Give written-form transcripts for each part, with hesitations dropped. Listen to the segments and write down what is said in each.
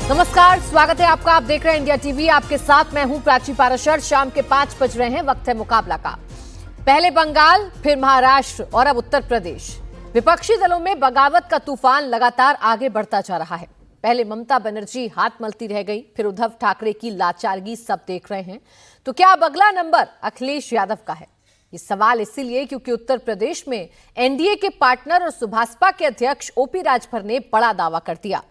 नमस्कार, स्वागत है आपका। आप देख रहे हैं इंडिया टीवी। आपके साथ मैं हूं प्राची पाराशर। शाम के 5 बज रहे हैं, वक्त है मुकाबला का। पहले बंगाल, फिर महाराष्ट्र और अब उत्तर प्रदेश। विपक्षी दलों में बगावत का तूफान लगातार आगे बढ़ता जा रहा है। पहले ममता बनर्जी हाथ मलती रह गई, फिर उद्धव ठाकरे की लाचारगी सब देख रहे हैं। तो क्या अब अगला नंबर अखिलेश यादव का है? ये सवाल इसीलिए क्योंकि उत्तर प्रदेश में एनडीए के पार्टनर और सुभाषपा के अध्यक्ष ओपी राजभर ने बड़ा दावा कर दिया।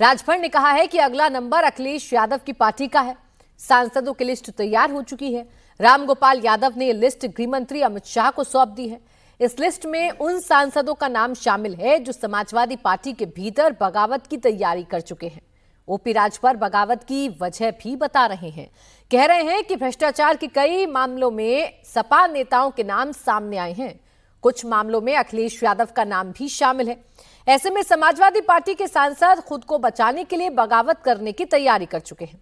राजभर ने कहा है कि अगला नंबर अखिलेश यादव की पार्टी का है। सांसदों की लिस्ट तैयार हो चुकी है। रामगोपाल यादव ने यह लिस्ट गृह मंत्री अमित शाह को सौंप दी है। इस लिस्ट में उन सांसदों का नाम शामिल है जो समाजवादी पार्टी के भीतर बगावत की तैयारी कर चुके हैं। ओपी राजभर बगावत की वजह भी बता रहे हैं। कह रहे हैं कि भ्रष्टाचार के कई मामलों में सपा नेताओं के नाम सामने आए हैं। कुछ मामलों में अखिलेश यादव का नाम भी शामिल है। ऐसे में समाजवादी पार्टी के सांसद खुद को बचाने के लिए बगावत करने की तैयारी कर चुके हैं।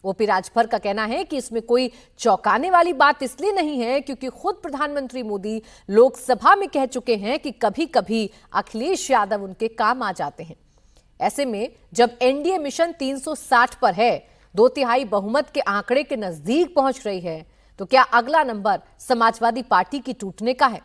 ओपी राजभर का कहना है कि इसमें कोई चौंकाने वाली बात इसलिए नहीं है क्योंकि खुद प्रधानमंत्री मोदी लोकसभा में कह चुके हैं कि कभी कभी अखिलेश यादव उनके काम आ जाते हैं। ऐसे में जब एनडीए मिशन 360 पर है, 2/3 बहुमत के आंकड़े के नजदीक पहुंच रही है, तो क्या अगला नंबर समाजवादी पार्टी की टूटने का है?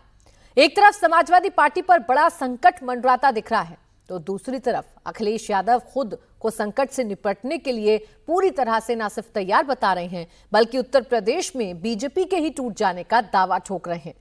एक तरफ समाजवादी पार्टी पर बड़ा संकट मंडराता दिख रहा है, तो दूसरी तरफ अखिलेश यादव खुद को संकट से निपटने के लिए पूरी तरह से न सिर्फ तैयार बता रहे हैं, बल्कि उत्तर प्रदेश में बीजेपी के ही टूट जाने का दावा ठोक रहे हैं।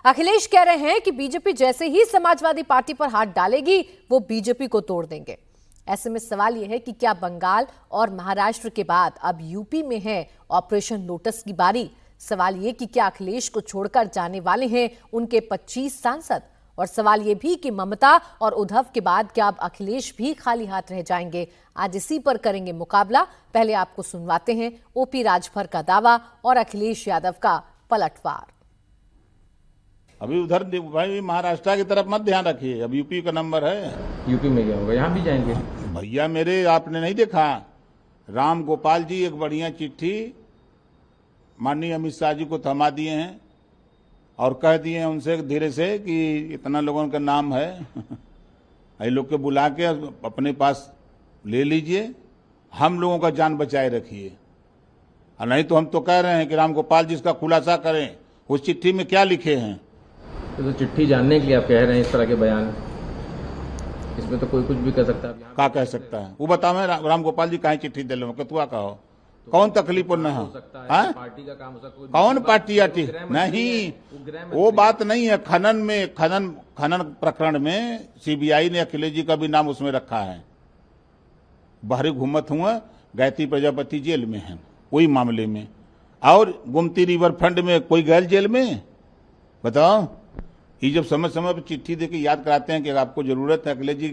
अखिलेश कह रहे हैं कि बीजेपी जैसे ही समाजवादी पार्टी पर हाथ डालेगी, वो बीजेपी को तोड़ देंगे। ऐसे में सवाल यह है कि क्या बंगाल और महाराष्ट्र के बाद अब यूपी में है ऑपरेशन लोटस की बारी? सवाल ये कि क्या अखिलेश को छोड़कर जाने वाले हैं उनके 25 सांसद? और सवाल ये भी कि ममता और उद्धव के बाद क्या अब अखिलेश भी खाली हाथ रह जाएंगे? आज इसी पर करेंगे मुकाबला। पहले आपको सुनवाते हैं ओपी राजभर का दावा और अखिलेश यादव का पलटवार। अभी उधर भाई महाराष्ट्र की तरफ मत ध्यान रखिए, अब यूपी का नंबर है। यूपी में क्या होगा? यहाँ भी जाएंगे भैया मेरे, आपने नहीं देखा? राम गोपाल जी एक बढ़िया चिट्ठी माननीय अमित शाह जी को थमा दिए हैं और कह दिए हैं उनसे धीरे से कि इतना लोगों का नाम है, ये लोग को बुला के अपने पास ले लीजिए, हम लोगों का जान बचाए रखिए। और नहीं तो हम तो कह रहे हैं कि राम गोपाल जी इसका खुलासा करें, उस चिट्ठी में क्या लिखे हैं। तो चिट्ठी जानने के लिए आप कह रहे हैं इस तरह के बयान? इसमें तो कोई कुछ भी कह सकता है। क्या कह सकता है वो बताओ। राम गोपाल जी काहे चिट्ठी दे लो, कतुआ कहो, कौन तकलीफ न हो? पार्टी का काम हो सकता है। कौन पार्टी आती नहीं, वो बात नहीं है। खनन प्रकरण में सीबीआई ने अखिलेश जी का भी नाम उसमें रखा है। बाहरी घूमत हुआ, गायत्री प्रजापति जेल में है वही मामले में, और गोमती रिवर फ्रंट में कोई गैर जेल में? बताओ। ये जब समय समय पर चिट्ठी देके याद कराते हैं कि आपको जरूरत है अखिलेश जी,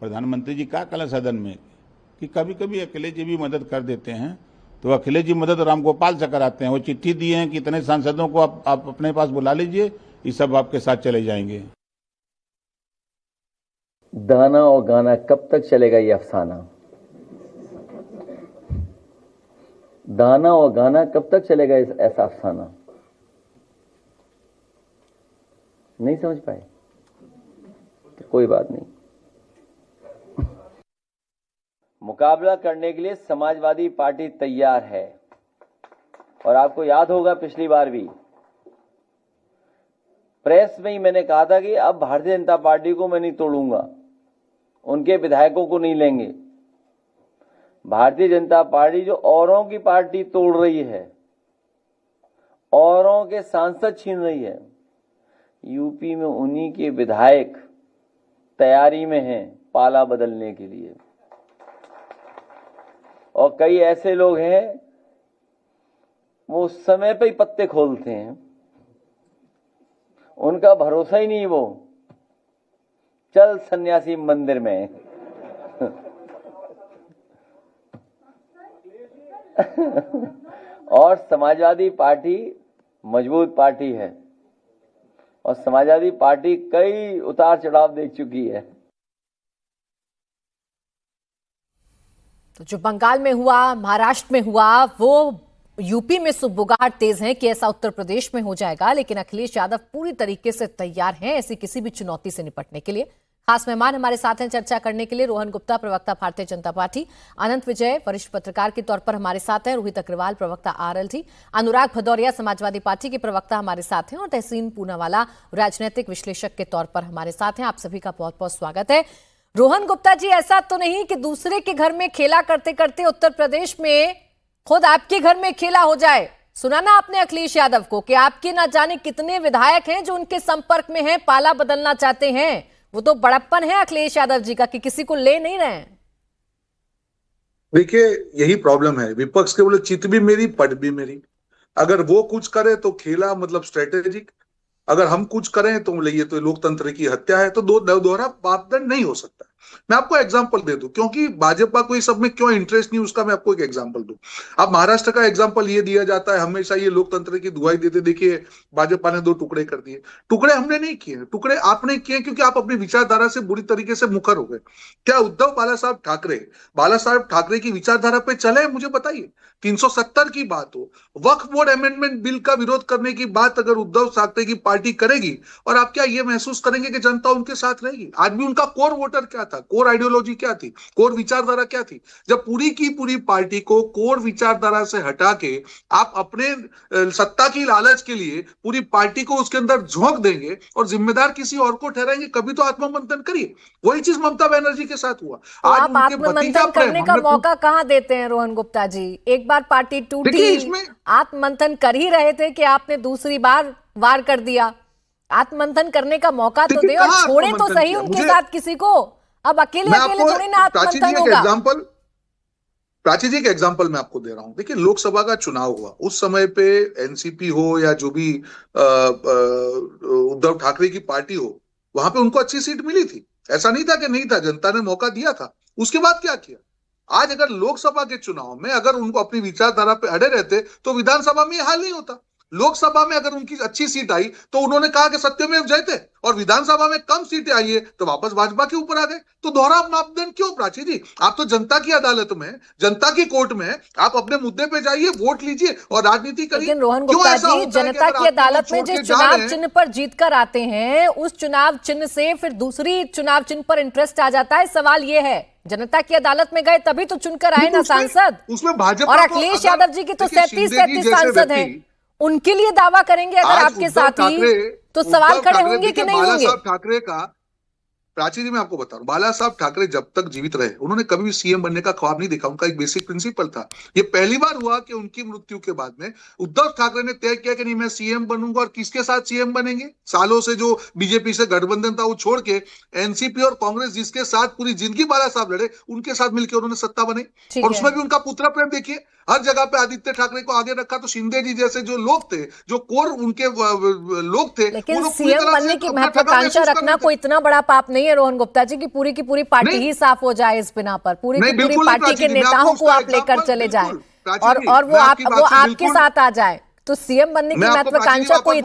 प्रधानमंत्री जी का कल सदन में कि कभी कभी अखिलेश जी भी मदद कर देते हैं, तो अखिलेश जी मदद रामगोपाल से कराते हैं। वो चिट्ठी दिए हैं कि इतने सांसदों को आप अपने पास बुला लीजिए, ये सब आपके साथ चले जाएंगे। दाना और गाना कब तक चलेगा ये अफसाना? दाना और गाना कब तक चलेगा ऐसा अफसाना? नहीं समझ पाए तो कोई बात नहीं। मुकाबला करने के लिए समाजवादी पार्टी तैयार है। और आपको याद होगा पिछली बार भी प्रेस में ही मैंने कहा था कि अब भारतीय जनता पार्टी को मैं नहीं तोड़ूंगा, उनके विधायकों को नहीं लेंगे। भारतीय जनता पार्टी जो औरों की पार्टी तोड़ रही है, औरों के सांसद छीन रही है, यूपी में उन्हीं के विधायक तैयारी में हैं पाला बदलने के लिए। और कई ऐसे लोग हैं वो समय पे ही पत्ते खोलते हैं, उनका भरोसा ही नहीं। वो चल सन्यासी मंदिर में और समाजवादी पार्टी मजबूत पार्टी है और समाजवादी पार्टी कई उतार चढ़ाव देख चुकी है। तो जो बंगाल में हुआ, महाराष्ट्र में हुआ, वो यूपी में सुगबुगाहट तेज है कि ऐसा उत्तर प्रदेश में हो जाएगा। लेकिन अखिलेश यादव पूरी तरीके से तैयार हैं ऐसी किसी भी चुनौती से निपटने के लिए। खास मेहमान हमारे साथ हैं चर्चा करने के लिए। रोहन गुप्ता, प्रवक्ता भारतीय जनता पार्टी, अनंत विजय वरिष्ठ पत्रकार के तौर पर हमारे साथ हैं, रोहित अग्रवाल प्रवक्ता आरएलडी, अनुराग भदौरिया समाजवादी पार्टी के प्रवक्ता हमारे साथ हैं और तहसीन पूनावाला राजनीतिक विश्लेषक के तौर पर हमारे साथ हैं। आप सभी का बहुत बहुत स्वागत है। रोहन गुप्ता जी, ऐसा तो नहीं कि दूसरे के घर में खेला करते करते उत्तर प्रदेश में खुद आपके घर में खेला हो जाए? सुना ना आपने अखिलेश यादव को कि आपके ना जाने कितने विधायक हैं जो उनके संपर्क में हैं, पाला बदलना चाहते हैं। वो तो बड़प्पन है अखिलेश यादव जी का कि किसी को ले नहीं रहे हैं। देखिए, यही प्रॉब्लम है। विपक्ष के बोले चित भी मेरी पट भी मेरी। अगर वो कुछ करे तो खेला मतलब स्ट्रेटेजिक, अगर हम कुछ करें तो बोले ये तो लोकतंत्र की हत्या है। तो दोहरा मापदंड नहीं हो सकता। मैं आपको एग्जांपल दे दूं, क्योंकि भाजपा को इस सब में क्यों इंटरेस्ट नहीं, उसका मैं आपको एक एग्जांपल दूं। अब महाराष्ट्र का एग्जांपल ये दिया जाता है हमेशा, ये लोकतंत्र की दुहाई देते, देखिए भाजपा ने 2 टुकड़े कर दिए। टुकड़े हमने नहीं किए, टुकड़े आपने किए क्योंकि आप अपनी विचारधारा से बुरी तरीके से मुखर हो गए। क्या उद्धव बाला साहब ठाकरे की विचारधारा पे चले? मुझे बताइए। 370 की बात हो, वक्फ बोर्ड अमेंडमेंट बिल का विरोध करने की बात अगर उद्धव ठाकरे की पार्टी करेगी, और आप क्या ये महसूस करेंगे कि जनता उनके साथ रहेगी? आज भी उनका कोर वोटर क्या था, कोर आइडियोलॉजी क्या थी, कोर विचारधारा क्या थी? जब पूरी की पूरी पार्टी को कोर विचारधारा से हटा के आप अपने सत्ता की लालच के लिए पूरी पार्टी को उसके अंदर झोंक देंगे और जिम्मेदार किसी और को ठहराएंगे, कभी तो आत्ममंथन करिए। वही चीज ममता बनर्जी के साथ हुआ। तो आप आत्ममंथन करने का मौका कहां देते हैं रोहन गुप्ता जी? एक बार पार्टी टूटी, आत्ममंथन कर ही रहे थे कि आपने दूसरी बार वार कर दिया। आत्ममंथन करने का मौका तो दे और छोड़े तो सही उनके साथ किसी को। अब अकेले थोड़ी ना आत्ममंथन होगा। प्राची जी का एग्जांपल मैं आपको दे रहा हूं। देखिए, लोकसभा का चुनाव हुआ, उस समय पे एनसीपी हो या जो भी उद्धव ठाकरे की पार्टी हो, वहां पे उनको अच्छी सीट मिली थी। ऐसा नहीं था कि नहीं था, जनता ने मौका दिया था। उसके बाद क्या किया? आज अगर लोकसभा के चुनाव में अगर उनको अपनी विचारधारा पे अड़े रहते तो विधानसभा में यह हाल नहीं होता। लोकसभा में अगर उनकी अच्छी सीट आई तो उन्होंने कहा कि सत्यमेव जयते, और विधानसभा में कम सीटें आई है तो वापस भाजपा के ऊपर आ गए। तो दोहरा मापदंड क्यों प्राची जी? आप तो जनता की अदालत में, जनता की कोर्ट में, आप अपने मुद्दे पे जाइए, वोट लीजिए और राजनीति करिए। लेकिन रोहन गुप्ता जी, जनता की अदालत में जिस चुनाव चिन्ह पर जीत कर आते हैं, उस चुनाव चिन्ह से फिर दूसरी चुनाव चिन्ह पर इंटरेस्ट आ जाता है। सवाल ये है, जनता की अदालत में गए तभी तो चुनकर आए ना सांसद। उसमें भाजपा और अखिलेश यादव जी की तो 37 सांसद हैं, उनके लिए दावा करेंगे अगर आपके साथी, तो सवाल खड़े होंगे कि नहीं होंगे? ठाकरे का, प्राची जी मैं आपको बता रहा हूं, बाला साहब ठाकरे जब तक जीवित रहे उन्होंने कभी भी सीएम बनने का ख्वाब नहीं देखा। उनका एक बेसिक प्रिंसिपल था। ये पहली बार हुआ कि उनकी मृत्यु के बाद में उद्धव ठाकरे ने तय किया कि नहीं, मैं सीएम बनूंगा। और किसके साथ सीएम बनेंगे? सालों से जो बीजेपी से गठबंधन था वो छोड़ के एनसीपी और कांग्रेस जिसके साथ पूरी जिंदगी बाला साहब लड़े, उनके साथ मिलकर उन्होंने सत्ता बनाई। और उसमें भी उनका पुत्र प्रेम देखिए, हर जगह पे आदित्य ठाकरे को आगे रखा। तो शिंदे जी जैसे जो लोग थे, जो कोर उनके लोग थे, लेकिन सीएम बनने की महत्वाकांक्षा रखना कोई इतना बड़ा पाप नहीं है रोहन गुप्ता जी की पूरी की पूरी पार्टी ही साफ हो जाए इस बिना पर। पूरी की पूरी पार्टी के नेताओं को आप लेकर चले जाए और वो आपके साथ आ जाए, तो सीएम बनने की महत्वाकांक्षा कोई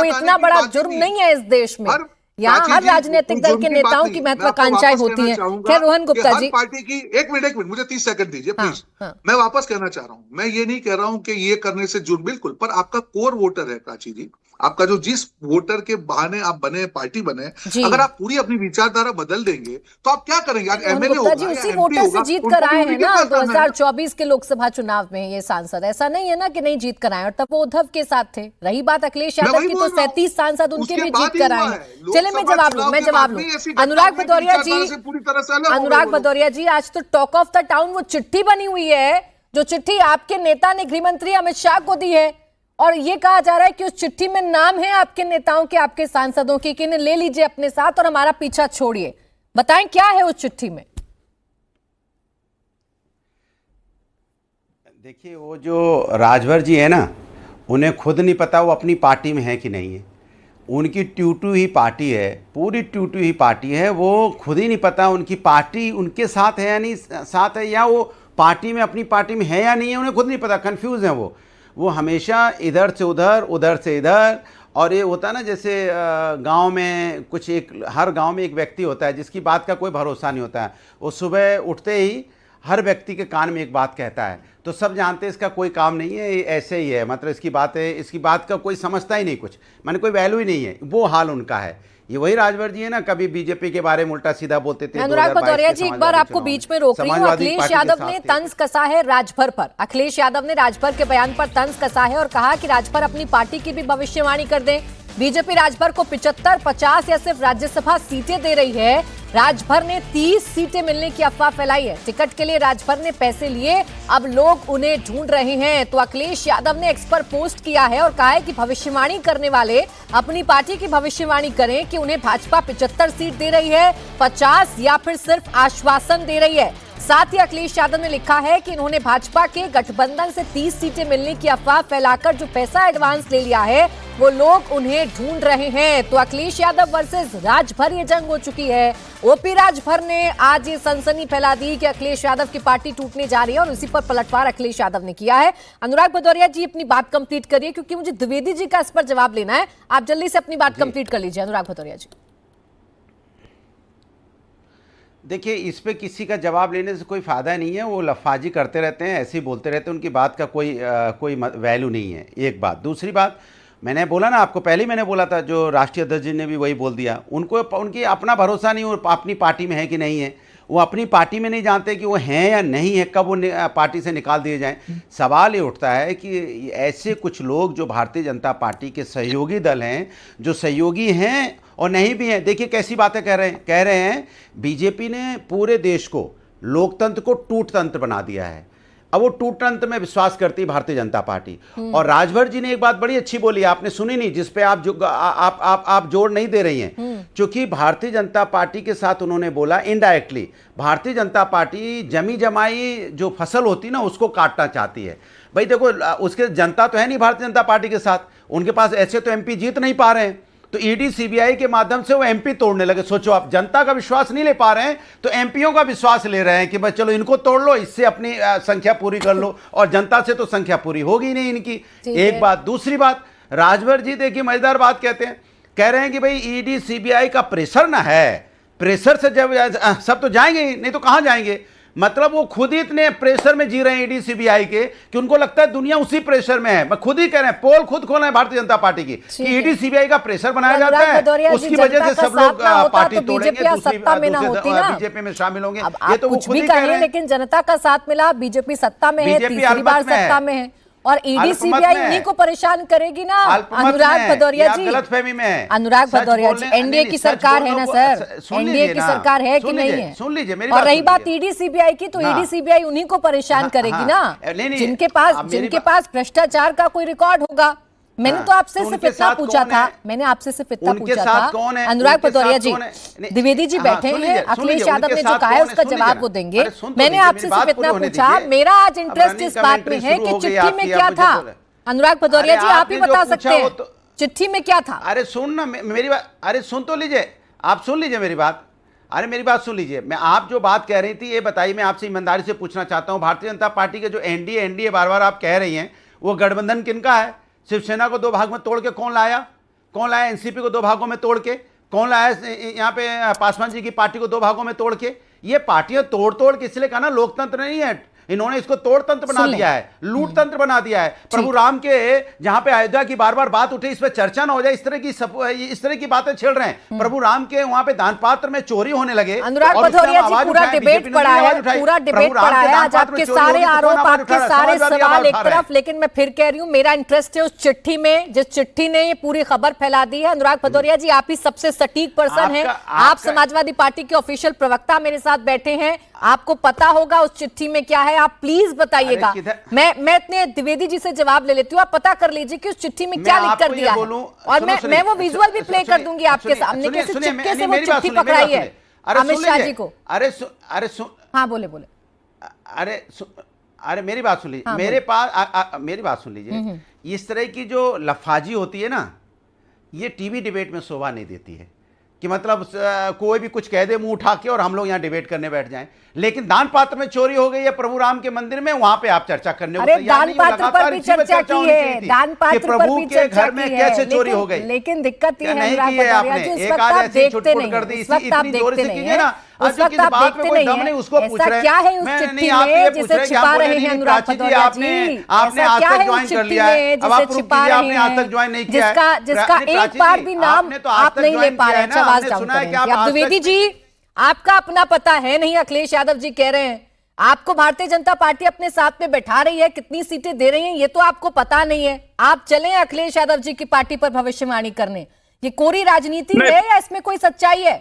इतना बड़ा जुर्म नहीं है इस देश में। यहाँ हर राजनीतिक दल के नेताओं की महत्वाकांक्षाएं होती हैं। खैर रोहन गुप्ता जी, पार्टी की एक मिनट मुझे 30 सेकंड दीजिए प्लीज। मैं वापस कहना चाह रहा हूं, मैं ये नहीं कह रहा हूं कि ये करने से जुर्म, बिल्कुल, पर आपका कोर वोटर है प्राची जी, आपका जो जिस वोटर के बहाने आप बने, पार्टी बने, अगर आप पूरी अपनी विचारधारा बदल देंगे तो आप क्या करेंगे? आज एमएलए होगा, उसी वोटर से जीत कर आए हैं ना 2024 के लोकसभा चुनाव में ये सांसद। ऐसा नहीं है ना कि नहीं जीत कर आए, और तब वो उद्धव के साथ थे। रही बात अखिलेश यादव की, तो 37 सांसद उनके भी जीत कर आए हैं। चले मैं जवाब लूं। अनुराग भदौरिया जी, आज तो टॉक ऑफ द टाउन वो चिट्ठी बनी हुई है, जो चिट्ठी आपके नेता ने गृह मंत्री अमित शाह को दी है, और ये कहा जा रहा है कि उस चिट्ठी में नाम है आपके नेताओं के, आपके सांसदों के, कि इन्हें ले लीजिए अपने साथ और हमारा पीछा छोड़िए। बताएं क्या है उस चिट्ठी में? देखिए, वो जो राजभर जी है ना, उन्हें खुद नहीं पता वो अपनी पार्टी में है कि नहीं है। उनकी ट्यूटू ही पार्टी है, पूरी ट्यूटू ही पार्टी है। वो खुद ही नहीं पता उनकी पार्टी उनके साथ है या नहीं साथ है, या वो पार्टी में, अपनी पार्टी में है या नहीं है, उन्हें खुद नहीं पता। कंफ्यूज है वो हमेशा इधर से उधर, उधर से इधर। और ये होता है ना, जैसे गांव में कुछ हर गांव में एक व्यक्ति होता है जिसकी बात का कोई भरोसा नहीं होता है। वो सुबह उठते ही हर व्यक्ति के कान में एक बात कहता है, तो सब जानते हैं इसका कोई काम नहीं है, ये ऐसे ही है, मतलब इसकी बात का कोई समझता ही नहीं कुछ, माने कोई वैल्यू ही नहीं है। वो हाल उनका है। ये वही राजभर जी है ना, कभी बीजेपी के बारे में उल्टा सीधा बोलते थे। अनुराग भदौरिया जी, एक बार आपको बीच में रोक रही हूँ। अखिलेश यादव ने तंज कसा है राजभर पर। अखिलेश यादव ने राजभर के बयान पर तंज कसा है और कहा कि राजभर अपनी पार्टी की भी भविष्यवाणी कर दे। बीजेपी राजभर को 75, 50 या सिर्फ राज्यसभा सीटें दे रही है। राजभर ने 30 सीटें मिलने की अफवाह फैलाई है। टिकट के लिए राजभर ने पैसे लिए, अब लोग उन्हें ढूंढ रहे हैं। तो अखिलेश यादव ने एक्स पर पोस्ट किया है और कहा है कि भविष्यवाणी करने वाले अपनी पार्टी की भविष्यवाणी करें कि उन्हें भाजपा 75 सीट दे रही है, 50 या फिर सिर्फ आश्वासन दे रही है। साथ ही अखिलेश यादव ने लिखा है कि इन्होंने भाजपा के गठबंधन से 30 सीटें मिलने की अफवाह फैलाकर जो पैसा एडवांस ले लिया है वो लोग उन्हें ढूंढ रहे हैं। तो अखिलेश यादव वर्सेस राजभर ये जंग हो चुकी है। ओपी राजभर ने आज ये सनसनी फैला दी कि अखिलेश यादव की पार्टी टूटने जा रही है और इसी पर पलटवार अखिलेश यादव ने किया है। अनुराग भदौरिया जी अपनी बात कंप्लीट करिए, क्योंकि मुझे द्विवेदी जी का इस पर जवाब लेना है। आप जल्दी से अपनी बात कंप्लीट कर लीजिए अनुराग भदौरिया जी। देखिए, इस पे किसी का जवाब लेने से कोई फ़ायदा नहीं है। वो लफाजी करते रहते हैं, ऐसे ही बोलते रहते हैं, उनकी बात का कोई वैल्यू नहीं है। एक बात। दूसरी बात, मैंने बोला ना आपको, पहले ही मैंने बोला था, जो राष्ट्रीय अध्यक्ष जी ने भी वही बोल दिया। उनको उनकी अपना भरोसा नहीं, वो अपनी पार्टी में है कि नहीं है। वो अपनी पार्टी में नहीं जानते कि वो हैं या नहीं है, कब वो पार्टी से निकाल दिए जाएं। सवाल ये उठता है कि ऐसे कुछ लोग जो भारतीय जनता पार्टी के सहयोगी दल हैं, जो सहयोगी हैं और नहीं भी हैं। देखिए कैसी बातें कह रहे हैं बीजेपी ने पूरे देश को, लोकतंत्र को टूट तंत्र बना दिया है। अब वो टूट तंत्र में विश्वास करती है भारतीय जनता पार्टी। और राजभर जी ने एक बात बड़ी अच्छी बोली, आपने सुनी नहीं, जिस पे आप जोर नहीं दे रही हैं। क्योंकि भारतीय जनता पार्टी के साथ उन्होंने बोला इनडायरेक्टली, भारतीय जनता पार्टी जमी जमाई जो फसल होती ना उसको काटना चाहती है। भाई देखो, उसके जनता तो है नहीं भारतीय जनता पार्टी के साथ, उनके पास ऐसे तो एमपी जीत नहीं पा रहे हैं, तो ईडी सीबीआई के माध्यम से वो एमपी तोड़ने लगे। सोचो आप, जनता का विश्वास नहीं ले पा रहे हैं तो एमपीओं का विश्वास ले रहे हैं कि बस चलो इनको तोड़ लो, इससे अपनी संख्या पूरी कर लो। और जनता से तो संख्या पूरी होगी नहीं इनकी। एक बात। दूसरी बात, राजभर जी देखिए मजेदार बात कहते हैं, कह रहे हैं कि भाई ईडी सीबीआई का प्रेशर ना है, प्रेशर से जब सब तो जाएंगे ही, नहीं तो कहां जाएंगे। मतलब वो खुद ही इतने प्रेशर में जी रहे हैं ईडी सीबीआई के कि उनको लगता है दुनिया उसी प्रेशर में है। मैं खुद ही कह रहे हैं, पोल खुद खोला है भारतीय जनता पार्टी की कि ईडी सीबीआई का प्रेशर बनाया जाता है, उसकी वजह से सब लोग पार्टी तोड़ेंगे, बीजेपी में शामिल होंगे। ये तो वो खुद ही कह रहे हैं। लेकिन जनता का साथ मिला, बीजेपी सत्ता में है, तीसरी बार सत्ता में है, और ईडी सीबीआई उन्हीं को परेशान करेगी ना। अनुराग भदौरिया जी, गलतफहमी में है। अनुराग भदौरिया जी, एनडीए की सरकार है ना सर, एनडीए की सरकार है कि नहीं है? सुन लीजिए मेरी और रही बात ईडी सीबीआई की, तो ईडी सीबीआई उन्हीं को परेशान करेगी ना जिनके पास भ्रष्टाचार का कोई रिकॉर्ड होगा। मैंने तो आपसे सिर्फ इतना पूछा था, मैंने आपसे सिर्फ इतना पूछा था। अनुराग भदौरिया जी, द्विवेदी जी बैठे हैं, अखिलेश यादव ने जो कहा है उसका जवाब वो देंगे। मैंने आपसे सिर्फ इतना पूछा। मेरा आज इंटरेस्ट इस बात में है कि चिट्ठी में क्या था। अनुराग भदौरिया जी, आप ही बता सकते हैं चिट्ठी में क्या था। अरे सुन ना मेरी बात, अरे सुन तो लीजिए, आप सुन लीजिए मेरी बात। अरे मेरी बात सुन लीजिए, मैं आप जो बात कह रही थी ये बताइए, मैं आपसे ईमानदारी से पूछना चाहता हूं, भारतीय जनता पार्टी के जो एनडीए बार बार आप कह रही हैं, वो गठबंधन किनका है? शिवसेना को 2 भाग में तोड़ के कौन लाया? एनसीपी को 2 भागों में तोड़ के कौन लाया? यहाँ पे पासवान जी की पार्टी को 2 भागों में तोड़ के। ये पार्टियां तोड़ के इसलिए कहा ना, लोकतंत्र नहीं है, इन्होंने इसको तोड़ तंत्र बना दिया है, लूट तंत्र बना दिया है। प्रभु राम के जहां पे अयोध्या की बार बार बात उठी, इस पे चर्चा ना हो जाए, इस तरह की बातें छेड़ रहे हैं। प्रभु राम के वहां पे दान पात्र में चोरी होने लगे। अनुराग भदौरिया जी, पूरा डिबेट पड़ा है आज, आपके सारे आरोप, आपके सारे सवाल एक तरफ, लेकिन मैं फिर कह रही हूँ, मेरा इंटरेस्ट है उस चिट्ठी में, जिस चिट्ठी ने ये पूरी खबर फैला दी है। अनुराग भदौरिया जी, आप ही सबसे सटीक पर्सन है, आप समाजवादी पार्टी के ऑफिशियल प्रवक्ता मेरे साथ बैठे हैं, आपको पता होगा उस चिट्ठी में क्या है, आप प्लीज बताइएगा। मैं इतने द्विवेदी जी से जवाब ले लेती हूँ, आप पता कर लीजिए कि उस चिट्ठी में क्या लिख कर दिया है, और मैं वो विजुअल भी प्ले कर दूंगी आपके सामने, कैसे चिपके से वो चिट्ठी पकड़ाई है अमित शाह जी को। हाँ बोले। अरे मेरी बात सुन लीजिए, मेरी बात सुन लीजिए। इस तरह की जो लफाजी होती है ना, ये टीवी डिबेट में शोभा नहीं देती है कि मतलब कोई भी कुछ कह दे मुंह उठा के और हम लोग यहाँ डिबेट करने बैठ जाएं। लेकिन दान पात्र में चोरी हो गई है प्रभु राम के मंदिर में, वहां पे आप चर्चा करने को तैयार नहीं। दान पात्र पर भी चर्चा की है, दान पात्र पर भी चर्चा घर में कैसे चोरी हो गई, लेकिन दिक्कत ये है नहीं की है आपने, एक आज ऐसी छुटपुट कर दी, इतनी जोर से कीजिए ना। उस वक्त आप देखते नहीं है। उसको पूछ ऐसा रहे हैं। क्या है उस चिट्ठी में जिसे छिपा रहे हैं अनुराग भदौरिया जी? आपने ऐसा आज क्या तक है ज्वाइन उस कर चिट्ठी लिया है, में अब आप जिसे प्रूफ छिपा कीजिए रहे आपने आज तक हैं, ज्वाइन नहीं किया है। जिसका एक बार भी नाम आपने तो आज आप तक नहीं ले ज्वाइन पा किया रहे है हैं। ना, आवाज हमने डाउन सुना है कि करें। आप अब आज द्विवेदी तक- जी, आपका अपना पता है नहीं, अखिलेश यादव जी कह रहे हैं आपको भारतीय जनता पार्टी अपने साथ में बैठा रही है, कितनी सीटें दे रही है ये तो आपको पता नहीं है। आप चलें अखिलेश यादव जी की पार्टी पर भविष्यवाणी करने। ये कोरी राजनीति है या इसमें कोई सच्चाई है?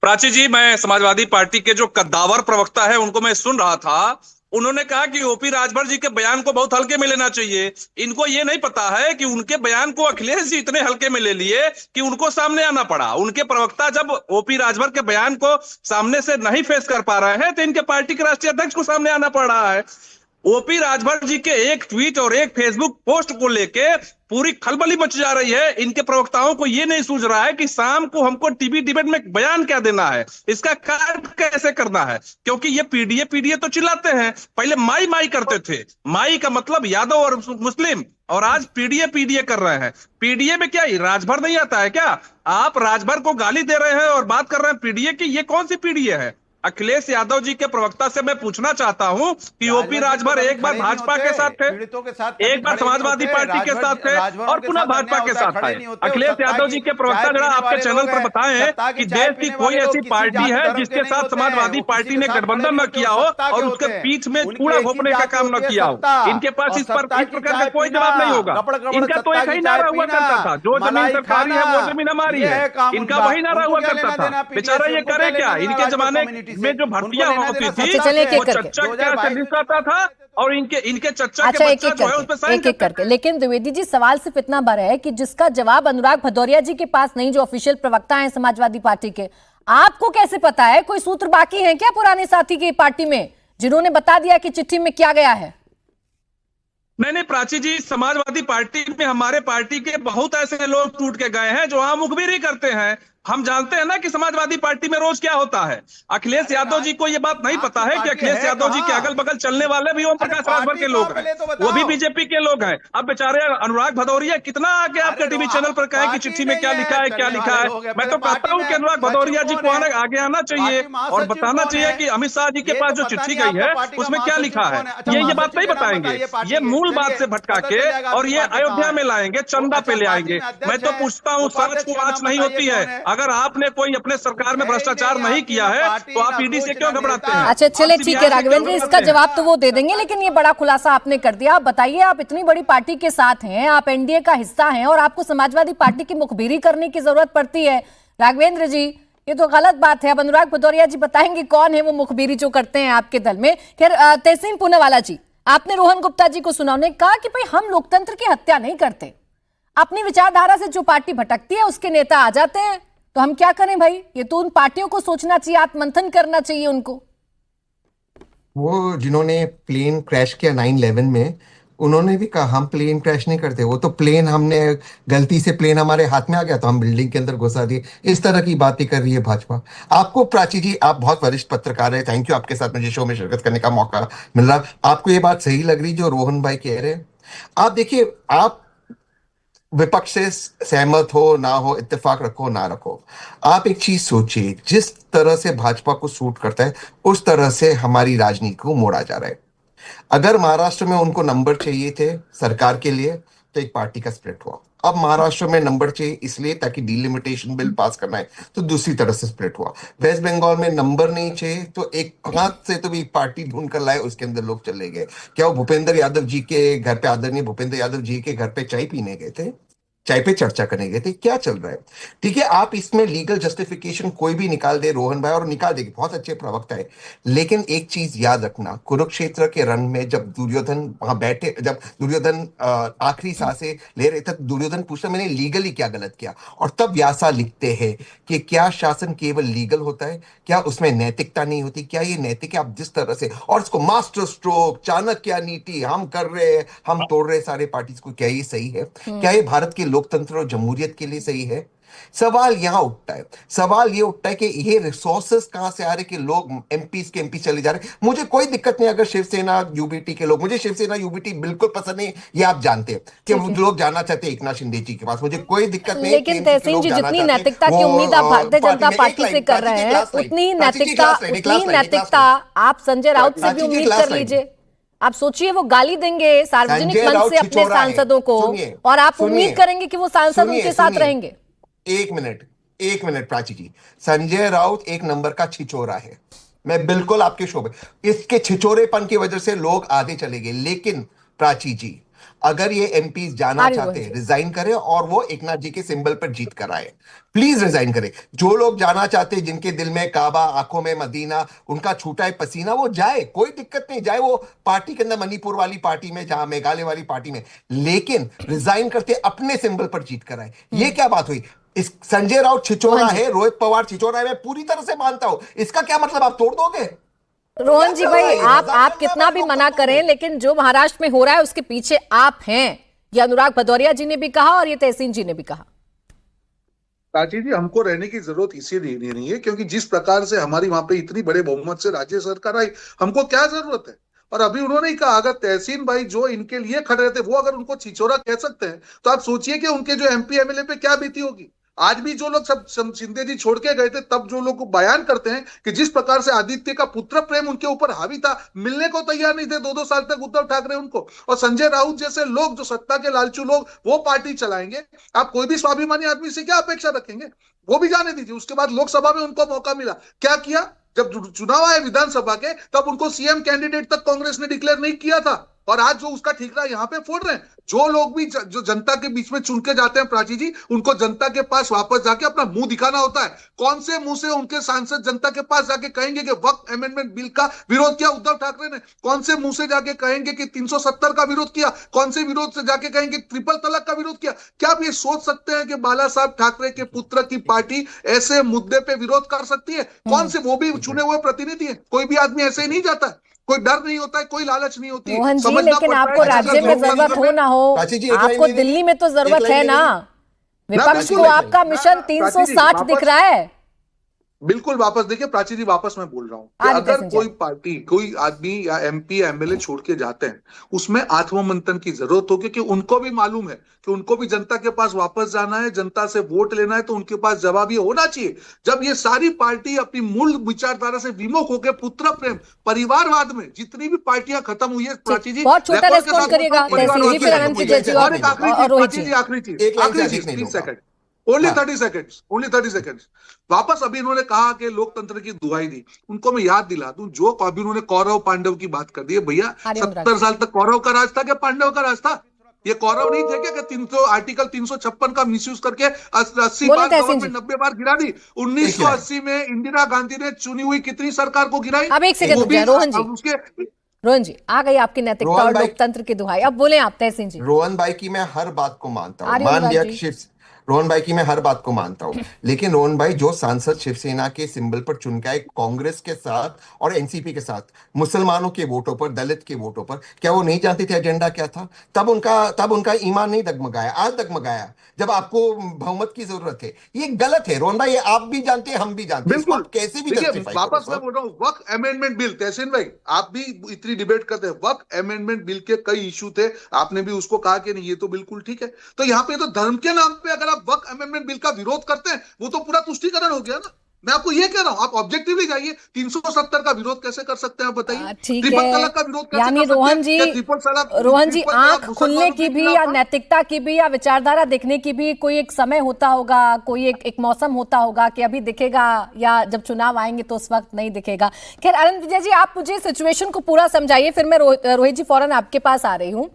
प्राची जी, मैं समाजवादी पार्टी के जो कद्दावर प्रवक्ता है उनको मैं सुन रहा था। उन्होंने कहा कि ओपी राजभर जी के बयान को बहुत हल्के में लेना चाहिए। इनको ये नहीं पता है कि उनके बयान को अखिलेश जी इतने हल्के में ले लिए कि उनको सामने आना पड़ा। उनके प्रवक्ता जब ओपी राजभर के बयान को सामने से नहीं फेस कर पा रहे हैं तो इनके पार्टी के राष्ट्रीय अध्यक्ष को सामने आना पड़ रहा है। ओपी राजभर जी के एक ट्वीट और एक फेसबुक पोस्ट को लेके पूरी खलबली मच जा रही है। इनके प्रवक्ताओं को यह नहीं सूझ रहा है कि शाम को हमको टीवी डिबेट में बयान क्या देना है, इसका कार्य कैसे करना है। क्योंकि ये पीडीए पीडीए तो चिल्लाते हैं, पहले माई माई करते थे। माई का मतलब यादव और मुस्लिम, और आज पीडीए पीडीए कर रहे हैं। पीडीए में क्या राजभर नहीं आता है क्या? आप राजभर को गाली दे रहे हैं और बात कर रहे हैं पीडीए की। ये कौन सी पीडीए है? अखिलेश यादव जी के प्रवक्ता से मैं पूछना चाहता हूं कि ओपी राजभर एक बार भाजपा के साथ थे, एक बार समाजवादी पार्टी के साथ थे और पुनः भाजपा के साथ आए। अखिलेश यादव जी के प्रवक्ता जरा आपके चैनल पर बताएं कि देश की कोई ऐसी पार्टी है जिसके साथ समाजवादी पार्टी ने गठबंधन न किया हो और उसके बीच में कूड़ा घोपने का काम न किया हो। इनके पास इस प्रकार का कोई जवाब नहीं होगा। इनका तो एक ही नारा हुआ करता था, जो जमीन सरकारी है वो जमीन हमारी है। इनका वही नारा हुआ करता था। बेचारा ये करे क्या? इनके जमाने में जो भर्तियां होती थी वो चच्चा से निकलता था और इनके चच्चा के बच्चा जो है उस पे साइन एक करके। लेकिन द्विवेदी जी, सवाल सिर्फ इतना बड़ा है कि जिसका जवाब अनुराग भदौरिया जी के पास नहीं, जो ऑफिशियल प्रवक्ता हैं समाजवादी पार्टी के, आपको कैसे पता है? कोई सूत्र बाकी है क्या पुराने साथी की पार्टी में जिन्होंने बता दिया कि चिट्ठी में क्या गया है? नहीं प्राची जी, समाजवादी पार्टी में हमारे पार्टी के बहुत ऐसे लोग टूट के गए हैं जो वहां मुखबिरी करते हैं। हम जानते हैं ना कि समाजवादी पार्टी में रोज क्या होता है। अखिलेश यादव जी को यह बात नहीं पता है कि अखिलेश यादव जी के अगल बगल चलने वाले भी ओम प्रकाश राजभर के लोग हैं, वो भी बीजेपी के लोग हैं। अब बेचारे अनुराग भदौरिया कितना आगे आपके टीवी चैनल पर कहे कि चिट्ठी में क्या लिखा है, क्या लिखा है। मैं तो कहता हूं कि अनुराग भदौरिया जी को आगे आना चाहिए और बताना चाहिए कि अमित शाह जी के पास जो चिट्ठी गई है उसमें क्या लिखा है। ये बात नहीं बताएंगे, ये मूल बात से भटका के और ये अयोध्या में लाएंगे, चंदा पे ले आएंगे। मैं तो पूछता हूँ, सच को आंच नहीं होती है। अगर आपने कोई अपने सरकार में भ्रष्टाचार नहीं किया है तो आप ईडी से क्यों घबराते हैं? अच्छा चले ठीक है राघवेंद्र, इसका जवाब तो वो दे देंगे, लेकिन ये बड़ा खुलासा आपने कर दिया। आप बताइए, आप इतनी बड़ी पार्टी के साथ हैं, आप एनडीए का हिस्सा हैं और आपको समाजवादी पार्टी की मुखबिरी करने की जरूरत पड़ती है। राघवेंद्र जी, ये तो गलत बात है। अब अनुराग भदौरिया जी बताएंगे कौन है वो मुखबिरी जो करते हैं आपके दल में। खैर तहसीन पूनावाला जी, आपने रोहन गुप्ता जी को सुना, उन्होंने कहा कि भाई हम लोकतंत्र की हत्या नहीं करते, अपनी विचारधारा से जो पार्टी भटकती है उसके नेता आ जाते हैं, तो हम क्या करें भाई? ये तो उन पार्टियों को सोचना चाहिए, आत्ममंथन करना चाहिए उनको। वो जिन्होंने प्लेन क्रैश किया 9/11 में, उन्होंने भी कहा हम प्लेन क्रैश नहीं करते, वो तो प्लेन हमने गलती से प्लेन हमारे हाथ में आ गया तो हम बिल्डिंग के अंदर घुसा दिए। इस तरह की बातें कर रही है भाजपा। आपको प्राची जी, आप बहुत वरिष्ठ पत्रकार है, थैंक यू, आपके साथ मुझे शो में शिरकत करने का मौका मिल रहा। आपको ये बात सही लग रही जो रोहन भाई कह रहे हैं? आप देखिए, आप विपक्ष से सहमत हो ना हो, इत्तेफाक रखो ना रखो, आप एक चीज सोचिए, जिस तरह से भाजपा को सूट करता है उस तरह से हमारी राजनीति को मोड़ा जा रहा है। अगर महाराष्ट्र में उनको नंबर चाहिए थे सरकार के लिए तो एक पार्टी का स्प्लिट हुआ। अब महाराष्ट्र में नंबर चाहिए इसलिए ताकि डिलिमिटेशन बिल पास करना है तो दूसरी तरह से स्प्लिट हुआ। वेस्ट बंगाल में नंबर नहीं चाहिए तो एक हाथ से तो भी पार्टी ढूंढ कर लाए, उसके अंदर लोग चले गए। क्या वो भूपेंद्र यादव जी के घर पे, आदरणीय भूपेंद्र यादव जी के घर पे चाय पीने गए थे, चाय पे चर्चा करने गए थे? क्या चल रहा है? ठीक है, आप इसमें लीगल जस्टिफिकेशन कोई भी निकाल दे रोहन भाई, और निकाल देगी, बहुत अच्छे प्रवक्ता है, लेकिन एक चीज याद रखना, कुरुक्षेत्र के रण में जब दुर्योधन वहां बैठे, जब दुर्योधन आखिरी सांसें ले रहे थे, दुर्योधन पूछता मैंने लीगली क्या गलत किया, और तब व्यासा लिखते हैं कि क्या शासन केवल लीगल होता है, क्या उसमें नैतिकता नहीं होती? क्या ये नैतिक है? आप जिस तरह से, और इसको मास्टर स्ट्रोक, चाणक्य नीति हम कर रहे हैं, हम तोड़ रहे सारे पार्टीज को, क्या ये सही है? क्या ये भारत के लोकतंत्र और जमहूरियत के लिए सही है? सवाल यहाँ उठता है, सवाल ये उठता है कि ये रिसोर्सेस कहां से आ रहे कि लोग एमपीज के एमपी चले जा रहे हैं। मुझे कोई दिक्कत नहीं अगर शिवसेना यूबीटी के लोग, मुझे शिवसेना यूबीटी बिल्कुल पसंद नहीं, ये आप जानते हैं कि लोग जाना चाहते हैं एकनाथ शिंदे जी के पास, मुझे कोई दिक्कत नहीं। लेकिन तहसीन जी, जितनी नैतिकता की उम्मीद आप भारतीय जनता पार्टी से कर रहे हैं, उतनी नैतिकता आप संजय राउत से भी उम्मीद कर लीजिए। आप सोचिए, वो गाली देंगे सार्वजनिक मंच से अपने सांसदों को, और आप उम्मीद करेंगे कि वो सांसद उनके साथ रहेंगे। एक मिनट प्राची जी, संजय राउत एक नंबर का छिचोरा है, मैं बिल्कुल आपके शोभे, इसके छिचोरेपन की वजह से लोग आगे चले गए। लेकिन प्राची जी, अगर ये एमपी जाना चाहते हैं, रिजाइन करें और वो एकनाथ जी के सिंबल पर जीत कराए, प्लीज रिजाइन करें। जो लोग जाना चाहते हैं, जिनके दिल में काबा, आंखों में मदीना, उनका छूटा है पसीना, वो जाए, कोई दिक्कत नहीं, जाए वो पार्टी के अंदर, मणिपुर वाली पार्टी में, जहां मेघालय वाली पार्टी में, लेकिन रिजाइन करते अपने सिंबल पर जीत कराए। ये क्या बात हुई? इस संजय राउत छिचोरा है, रोहित पवार छिचोरा है, मैं पूरी तरह से मानता हूं। इसका क्या मतलब आप तोड़ दोगे? रोहन जी भाई, आप कितना भी मना करें, लेकिन जो महाराष्ट्र में हो रहा है उसके पीछे आप हैं, ये अनुराग भदौरिया जी ने भी कहा और ये तहसीन जी ने भी कहा। प्राची जी, हमको रहने की जरूरत इसीलिए नहीं है क्योंकि जिस प्रकार से हमारी वहां पे इतनी बड़े बहुमत से राज्य सरकार आई, हमको क्या जरूरत है? और अभी उन्होंने ही कहा, अगर तहसीन भाई जो इनके लिए खड़े रहते, वो अगर उनको छिछोरा कह सकते हैं, तो आप सोचिए कि उनके जो एमपी एमएलए पे क्या बीती होगी। आज भी जो लोग सब शिंदे जी छोड़ के गए थे, तब जो लोग बयान करते हैं कि जिस प्रकार से आदित्य का पुत्र प्रेम उनके ऊपर हावी था, मिलने को तैयार नहीं थे 2-2 साल तक उद्धव ठाकरे उनको, और संजय राउत जैसे लोग जो सत्ता के लालचू लोग वो पार्टी चलाएंगे, आप कोई भी स्वाभिमानी आदमी से क्या अपेक्षा रखेंगे? वो भी जाने दीजिए। उसके बाद लोकसभा में उनको मौका मिला, क्या किया? जब चुनाव आए विधानसभा के, तब उनको सीएम कैंडिडेट तक कांग्रेस ने डिक्लेयर नहीं किया था, और आज जो उसका ठीकरा यहाँ पे फोड़ रहे हैं। जो लोग भी जो जनता के बीच में चुन के जाते हैं प्राची जी, उनको जनता के पास वापस जाके अपना मुंह दिखाना होता है। कौन से मुंह से उनके सांसद जनता के पास जाके कहेंगे कि वक्त अमेंडमेंट बिल का विरोध किया उद्धव ठाकरे ने? कौन से मुंह से जाके कहेंगे कि 370 का विरोध किया? कौन से विरोध से जाके कहेंगे ट्रिपल तलाक का विरोध किया? क्या आप ये सोच सकते हैं कि बाला साहब ठाकरे के पुत्र की पार्टी ऐसे मुद्दे पे विरोध कर सकती है? कौन से, वो भी चुने हुए प्रतिनिधि है, कोई भी आदमी ऐसे ही नहीं जाता है। कोई डर नहीं होता है, कोई लालच नहीं होती। मोहन जी, लेकिन आपको राज्य में जरूरत हो ना हो, आपको दिल्ली में तो जरूरत है ना। विपक्ष को आपका मिशन 360 दिख रहा है। बिल्कुल वापस देखिए प्राची जी, वापस मैं बोल रहा हूं कि अगर कोई पार्टी, कोई आदमी या एमपी एमएलए छोड़ के जाते हैं, उसमें आत्ममंथन की जरूरत होगी कि उनको भी मालूम है कि उनको भी जनता के पास वापस जाना है, जनता से वोट लेना है, तो उनके पास जवाब ये होना चाहिए। जब ये सारी पार्टी अपनी मूल विचारधारा से विमुख होकर पुत्र प्रेम, परिवारवाद में जितनी भी पार्टियां खत्म हुई है प्राची जी, बहुत छोटा रेस्पॉन्स करिएगा तहसीन जी, फिर अनंत जी और रोहित जी। आखिरी चीज 30 सेकंड, ओनली 30 सेकंड्स। वापस अभी इन्होंने कहा कि लोकतंत्र की दुहाई दी, उनको मैं याद दिला दूं, जो अभी उन्होंने कौरव पांडव की बात कर दी है, भैया 70 साल तक कौरव का राज था क्या पांडव का राज था? ये कौरव नहीं थे क्या? 300 आर्टिकल 356 का मिसयूज करके 80 बार गवर्नमेंट 90 बार गिरा दी। 1980 में इंदिरा गांधी ने चुनी हुई कितनी सरकार को गिराई? अब एक सेकंड रोहन जी, आ गई आपकी नैतिकता और लोकतंत्र की दुहाई, अब बोले आप तहसीन जी। रोहन भाई की मैं हर बात को मानता हूँ, मान लिया कि रोहन भाई की मैं हर बात को मानता हूं, लेकिन रोहन भाई जो सांसद शिवसेना के सिंबल पर चुन के आए, कांग्रेस के साथ और एनसीपी के साथ, मुसलमानों के वोटों पर, दलित के वोटों पर, क्या वो नहीं जानते थे एजेंडा क्या था? तब उनका ईमान नहीं डगमगाया, आज डगमगाया जब आपको बहुमत की जरूरत है। ये गलत है रोहन भाई, ये आप भी जानते हैं, हम भी जानते हैं, बिल्कुल कैसे भी जस्टिफाई। वापस मैं बोल रहा हूँ, वक्त अमेंडमेंट बिल, तहसीन भाई आप भी इतनी डिबेट करते हैं, वक्त अमेंडमेंट बिल के कई इशू थे, आपने भी उसको कहा कि नहीं ये तो बिल्कुल ठीक है। तो यहाँ पे तो धर्म के नाम पे अगर आप वक्त अमेंडमेंट बिल का विरोध करते हैं, वो तो पूरा तुष्टीकरण हो गया ना। मैं आपको ये कह रहा हूं, आप ऑब्जेक्टिवली जाइए, 370 का विरोध कैसे कर सकते हैं आप बताइए? ठीक ट्रिपल है, तलाक का विरोध कैसे यानी कर रोहन सकते हैं? रोहन जी, आंख खुलने की भी या नैतिकता की भी या विचारधारा देखने की भी कोई एक समय होता होगा, कोई एक मौसम होता होगा कि अभी दिखेगा या जब चुनाव आएंगे तो उस वक्त नहीं दिखेगा। खैर अनंत विजय जी, आप मुझे सिचुएशन को पूरा समझाइए, फिर मैं रोहित जी फौरन आपके पास आ रही हूँ।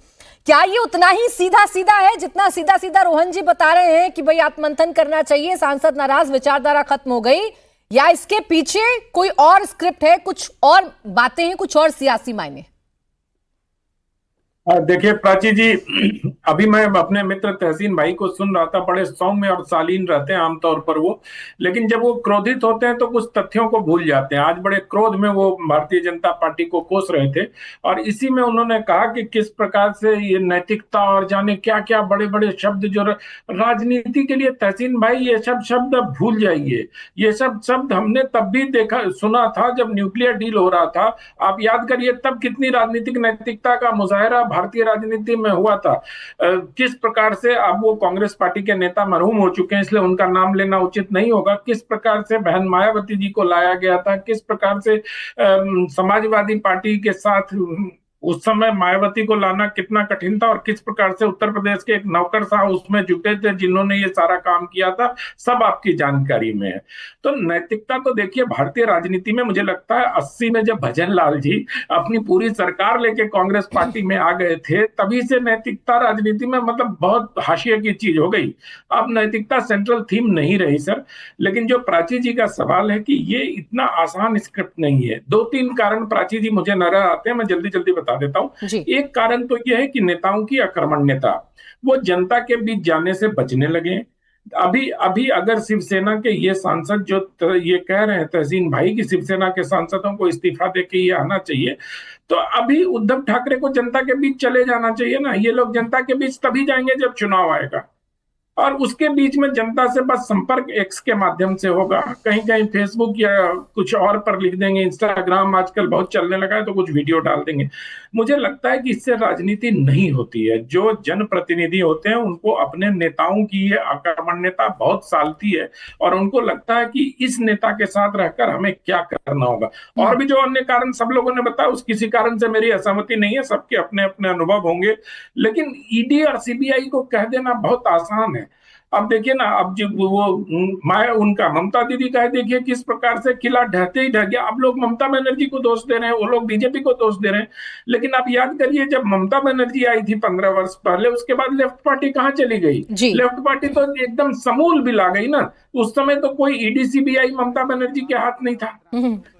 क्या ये उतना ही सीधा सीधा है जितना सीधा सीधा रोहन जी बता रहे हैं कि भाई आत्ममंथन करना चाहिए, सांसद नाराज, विचारधारा खत्म हो गई, या इसके पीछे कोई और स्क्रिप्ट है, कुछ और बातें हैं, कुछ और सियासी मायने? देखिए प्राची जी, अभी मैं अपने मित्र तहसीन भाई को सुन रहा था। बड़े सौम्य और शालीन रहते हैं आमतौर पर वो, लेकिन जब वो क्रोधित होते हैं तो कुछ तथ्यों को भूल जाते हैं। आज बड़े क्रोध में वो भारतीय जनता पार्टी को कोस रहे थे, और इसी में उन्होंने कहा कि किस प्रकार से ये नैतिकता और जाने क्या क्या बड़े बड़े शब्द जो राजनीति के लिए। तहसीन भाई, ये सब शब्द अब भूल जाइए। ये सब शब्द हमने तब भी देखा सुना था जब न्यूक्लियर डील हो रहा था। आप याद करिए तब कितनी राजनीतिक नैतिकता का मुजाहरा भारतीय राजनीति में हुआ था। किस प्रकार से, अब वो कांग्रेस पार्टी के नेता मरहूम हो चुके हैं इसलिए उनका नाम लेना उचित नहीं होगा, किस प्रकार से बहन मायावती जी को लाया गया था, किस प्रकार से समाजवादी पार्टी के साथ उस समय मायावती को लाना कितना कठिन था, और किस प्रकार से उत्तर प्रदेश के एक नौकरशाह उसमें जुटे थे जिन्होंने ये सारा काम किया था, सब आपकी जानकारी में है। तो नैतिकता तो देखिए भारतीय राजनीति में मुझे लगता है 80 में जब भजन लाल जी अपनी पूरी सरकार लेके कांग्रेस पार्टी में आ गए थे, तभी से नैतिकता राजनीति में मतलब बहुत हाशिए की चीज हो गई। अब नैतिकता सेंट्रल थीम नहीं रही सर। लेकिन जो प्राची जी का सवाल है कि ये इतना आसान स्क्रिप्ट नहीं है, 2-3 कारण प्राची जी मुझे नजर आते हैं, मैं जल्दी जल्दी बता देता हूं। एक कारण तो यह है कि नेताओं की अकर्मण्यता, वो जनता के बीच जाने से बचने लगे। अभी अभी अगर शिवसेना के ये सांसद जो ये कह रहे हैं तहसीन भाई कि शिवसेना के सांसदों को इस्तीफा देके ये आना चाहिए, तो अभी उद्धव ठाकरे को जनता के बीच चले जाना चाहिए ना। ये लोग जनता के बीच तभी जाएंगे जब चुनाव आएगा, और उसके बीच में जनता से बस संपर्क एक्स के माध्यम से होगा। कहीं कहीं फेसबुक या कुछ और पर लिख देंगे, इंस्टाग्राम आजकल बहुत चलने लगा है तो कुछ वीडियो डाल देंगे। मुझे लगता है कि इससे राजनीति नहीं होती है। जो जनप्रतिनिधि होते हैं उनको अपने नेताओं की ये अकर्मण्यता बहुत सालती है, और उनको लगता है कि इस नेता के साथ रहकर हमें क्या करना होगा। और भी जो अन्य कारण सब लोगों ने बताया, उस किसी कारण से मेरी असहमति नहीं है, सबके अपने अपने अनुभव होंगे। लेकिन ईडी और सीबीआई को कह देना बहुत आसान है। अब देखिए ना, अब जो वो उनका ममता दीदी का है, देखिए किस प्रकार से किला ढहते ही ढह गया। अब लोग ममता बनर्जी को दोष दे रहे हैं, वो लोग बीजेपी को दोष दे रहे हैं। लेकिन आप याद करिए जब ममता बनर्जी आई थी 15 वर्ष पहले, उसके बाद लेफ्ट पार्टी कहाँ चली गई? लेफ्ट पार्टी तो एकदम समूल बिला गई ना। उस समय तो कोई ईडी सीबीआई ममता बनर्जी के हाथ नहीं था।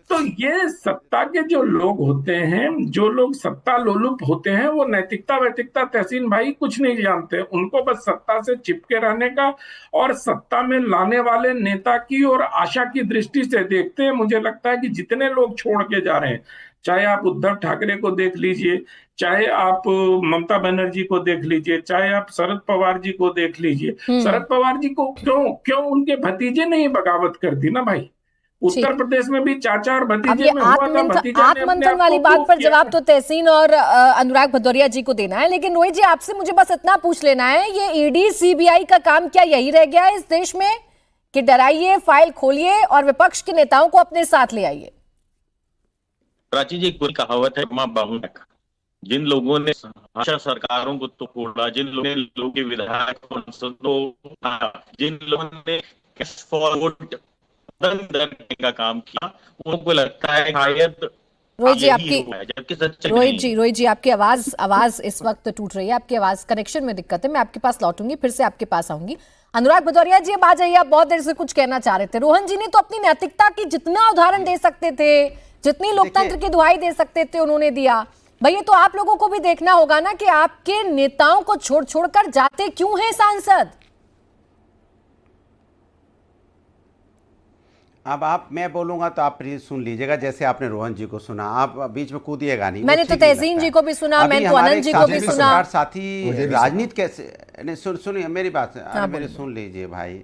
तो ये सत्ता के जो लोग होते हैं, जो लोग सत्ता लोलुप होते हैं, वो नैतिकता वैतिकता तहसीन भाई कुछ नहीं जानते। उनको बस सत्ता से चिपके रहने का और सत्ता में लाने वाले नेता की और आशा की दृष्टि से देखते हैं। मुझे लगता है कि जितने लोग छोड़ के जा रहे हैं, चाहे आप उद्धव ठाकरे को देख लीजिए, चाहे आप ममता बनर्जी को देख लीजिए, चाहे आप शरद पवार जी को देख लीजिए। शरद पवार जी को क्यों उनके भतीजे ने बगावत कर दी ना भाई। उत्तर प्रदेश में भी चाचा और भतीजे में हुआ था। आत्ममंथन वाली बात पर जवाब तो तहसीन और अनुराग भदौरिया जी को देना है, लेकिन रोहित जी आपसे मुझे बस इतना पूछ लेना है, ये ईडी सीबीआई का काम क्या यही रह गया है इस देश में कि डराइए, फाइल खोलिए और विपक्ष के नेताओं को अपने साथ ले आइए? प्राची जी, कोई कहावत है, जिन लोगों ने भाषा सरकारों को तो तोड़ा, जिन लोगों के विधायक, जिन लोगों ने कैश फॉरवर्ड का काम किया, उनको लगता है शायद रोहित जी आपकी आवाज इस वक्त टूट रही है, आपकी आवाज कनेक्शन में दिक्कत है। मैं आपके पास लौटूंगी, फिर से आपके पास आऊंगी। अनुराग भदौरिया जी अब आ जाइए, आप बहुत देर से कुछ कहना चाह रहे थे। रोहन जी ने तो अपनी नैतिकता की जितना उदाहरण दे सकते थे, जितनी लोकतंत्र की दुहाई दे सकते थे उन्होंने दिया। भैया तो आप लोगों को भी देखना होगा ना कि आपके नेताओं को छोड़ छोड़कर जाते क्यों हैं सांसद? अब मैं बोलूंगा तो आप प्लीज सुन लीजिएगा, जैसे आपने रोहन जी को सुना, आप बीच में कूदिएगा नहीं। मैंने तो तहसीन जी को भी सुना, मैंने तो अनंत जी को भी सुना। साथी राजनीति कैसे, सुनिए मेरी बात, मेरे सुन लीजिए भाई।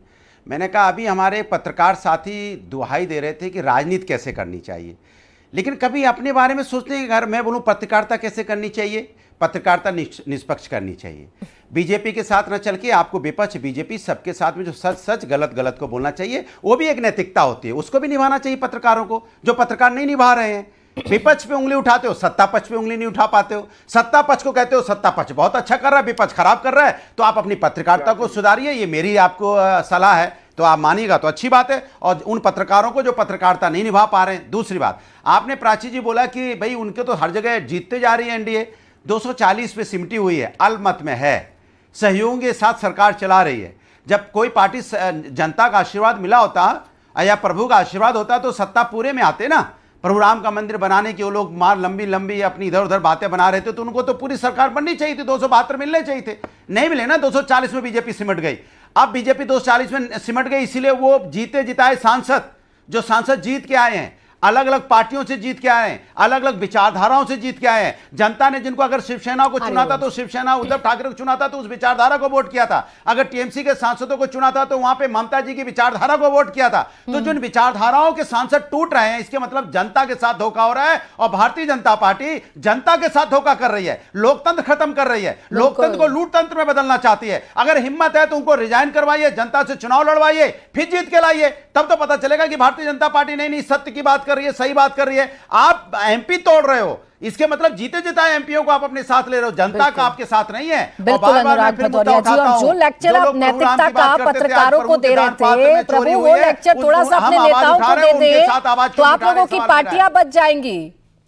मैंने कहा अभी हमारे पत्रकार साथी दुहाई दे रहे थे कि राजनीति कैसे करनी चाहिए, लेकिन कभी अपने बारे में सोचते हैं अगर मैं बोलूं पत्रकारिता कैसे करनी चाहिए, पत्रकारिता निष्पक्ष करनी चाहिए। बीजेपी के साथ न चल के आपको विपक्ष बीजेपी सबके साथ में जो सच गलत को बोलना चाहिए, वो भी एक नैतिकता होती है, उसको भी निभाना चाहिए पत्रकारों को, जो पत्रकार नहीं निभा रहे हैं। विपक्ष पे उंगली उठाते हो, सत्ता पक्ष पे उंगली नहीं उठा पाते हो। सत्ता पक्ष को कहते हो सत्ता पक्ष बहुत अच्छा कर रहा है, विपक्ष खराब कर रहा है, तो आप अपनी पत्रकारिता को सुधारिए। ये मेरी आपको सलाह है, तो आप मानिएगा तो अच्छी बात है। और उन पत्रकारों को जो पत्रकारिता नहीं निभा पा रहे हैं। दूसरी बात, आपने प्राची जी बोला कि भाई उनके तो हर जगह जीतते जा रही है एनडीए, 240 पे सिमटी हुई है, अलमत में है, सहयोग के साथ सरकार चला रही है। जब कोई पार्टी जनता का आशीर्वाद मिला होता या प्रभु का आशीर्वाद होता तो सत्ता पूरे में आते ना। प्रभु राम का मंदिर बनाने की वो लोग मार लंबी लंबी अपनी इधर उधर बातें बना रहे थे, तो उनको तो पूरी सरकार बननी चाहिए थी, 272 मिलने चाहिए थे, नहीं मिले ना। 240 में बीजेपी सिमट गई। अब बीजेपी 240 में सिमट गई, इसीलिए वो जीते जिताए सांसद, जो सांसद जीत के आए हैं, अलग अलग पार्टियों से जीत के आए हैं, अलग अलग विचारधाराओं से जीत के आए हैं। जनता ने जिनको अगर शिवसेना को चुना था तो शिवसेना, उद्धव ठाकरे को चुना था तो उस विचारधारा को वोट किया था। अगर टीएमसी के सांसदों को चुना था तो वहां पे ममता जी की विचारधारा को वोट किया था। तो जिन विचारधाराओं के सांसद टूट रहे हैं, इसके मतलब जनता के साथ धोखा हो रहा है, और भारतीय जनता पार्टी जनता के साथ धोखा कर रही है, लोकतंत्र खत्म कर रही है, लोकतंत्र को लूटतंत्र में बदलना चाहती है। अगर हिम्मत है तो उनको रिजाइन करवाइए, जनता से चुनाव लड़वाइए, फिर जीत के लाइए, तब तो पता चलेगा कि भारतीय जनता पार्टी नहीं सत्य की बात कर रही है, सही बात कर रही है। आप एमपी तोड़ रहे हो, इसके मतलब जीते जिताए एमपीओ को आप अपने साथ ले रहे हो, जनता का आपके साथ नहीं है। बिल्कुल अनुराग भदौरिया जी, और जो लेक्चर आप नैतिकता का पत्रकारों को दे रहे थे, प्रभु वो लेक्चर थोड़ा सा अपने नेताओं को दे दे तो आप लोगों की पार्टियां बच जाएंगी,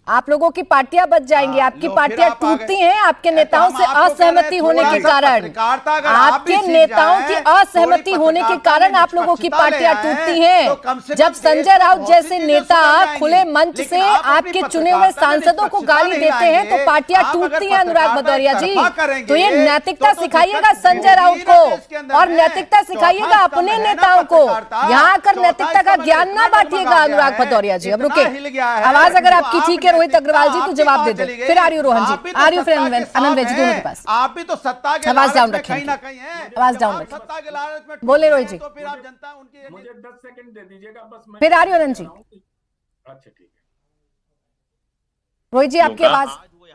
आप लोगों की पार्टियां बच जाएंगी। आपकी पार्टियां टूटती हैं आपके नेताओं से असहमति होने के कारण, आपके नेताओं की असहमति होने के कारण आप लोगों की पार्टियां टूटती हैं। जब संजय राउत जैसे नेता खुले मंच से आपके चुने हुए सांसदों को गाली देते हैं तो पार्टियां टूटती हैं अनुराग भदौरिया जी। तो ये नैतिकता सिखाइएगा संजय राउत को, और नैतिकता सिखाइएगा अपने नेताओं को। यहाँ आकर नैतिकता का ज्ञान ना बांटिएगा अनुराग भदौरिया जी। अब रुके, आवाज अगर आपकी ठीक है रोहित अग्रवाल जी तो जवाब दे दो, फिर आ रही हो रोहन जी, आ रही हो फिर अनंत जी, दोनों के पास। आप भी तो सत्ता के आवाज डाउन रखें, कहीं ना कहीं है, आवाज डाउन रखें, सत्ता के लालच में बोले रोहित जी, तो फिर आप जनता उनकी, मुझे 10 सेकंड दे दीजिएगा बस, मैं फिर आ रही हो अनंत जी। अच्छा ठीक है रोहित जी आपकी आवाज।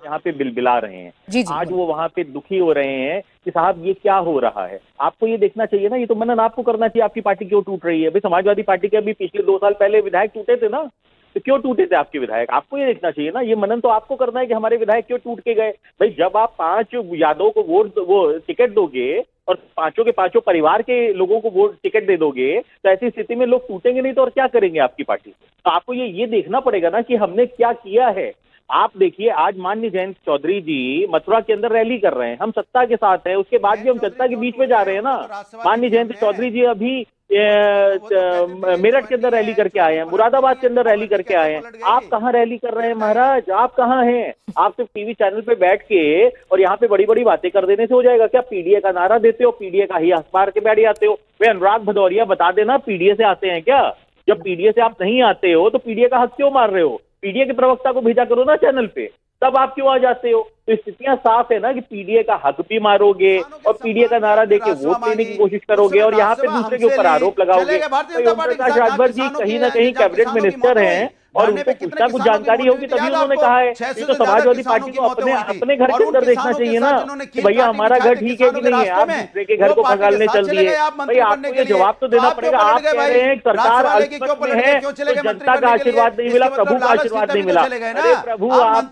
यहाँ पे बिलबिला रहे हैं जी जी, आज वो वहाँ पे दुखी हो रहे हैं कि साहब ये क्या हो रहा है। आपको ये देखना चाहिए ना, ये तो मनन आपको करना चाहिए, आपकी पार्टी क्यों टूट रही है। भाई समाजवादी पार्टी के अभी पिछले 2 साल पहले विधायक टूटे थे ना, तो क्यों टूटे थे आपके विधायक, आपको ये देखना चाहिए ना। ये मनन तो आपको करना है कि हमारे विधायक क्यों टूट के गए। भाई जब आप 5 यादवों को वो टिकट दोगे और 5 के 5 परिवार के लोगों को वोट टिकट दे दोगे, तो ऐसी स्थिति में लोग टूटेंगे नहीं तो और क्या करेंगे आपकी पार्टी। तो आपको ये देखना पड़ेगा ना कि हमने क्या किया है। आप देखिए आज माननीय जयंत चौधरी जी मथुरा के अंदर रैली कर रहे हैं, हम सत्ता के साथ हैं, उसके बाद भी हम जनता के बीच में जा रहे हैं ना। माननीय जयंत चौधरी जी अभी मेरठ के अंदर रैली करके आए हैं, मुरादाबाद के अंदर रैली करके आए हैं। आप कहाँ रैली कर रहे हैं महाराज, आप कहाँ हैं। आप सिर्फ टीवी चैनल पे बैठ के और यहाँ पे बड़ी बड़ी बातें कर देने से हो जाएगा क्या। पीडीए का नारा देते हो, पीडीए का ही अखबार के बैठ जाते हो। वे अनुराग भदौरिया बता देना पीडीए से आते हैं क्या। जब पीडीए से आप नहीं आते हो तो पीडीए का हक क्यों मार रहे हो। पीडीए के प्रवक्ता को भेजा करो ना चैनल पे, तब आप क्यों आ जाते हो। तो स्थितियां साफ है ना कि पीडीए का हक भी मारोगे और पीडीए का नारा देके वोट लेने की कोशिश करोगे और यहाँ पे दूसरे के ऊपर आरोप लगाओगे। तो ओम प्रकाश राजभर जी कहीं ना कहीं कैबिनेट मिनिस्टर हैं और उनको कुछ जानकारी होगी तभी उन्होंने कहा है। ये तो समाजवादी पार्टी को अपने घर के अंदर देखना चाहिए ना कि भैया हमारा घर ठीक है कि नहीं है। आप दूसरे के घर को भगालने चल दिए। भाई आपको ये जवाब तो देना पड़ेगा। आप कह रहे हैं सरकार अल्पमत में है तो जनता का आशीर्वाद नहीं मिला, प्रभु का आशीर्वाद नहीं मिला। अरे प्रभु आप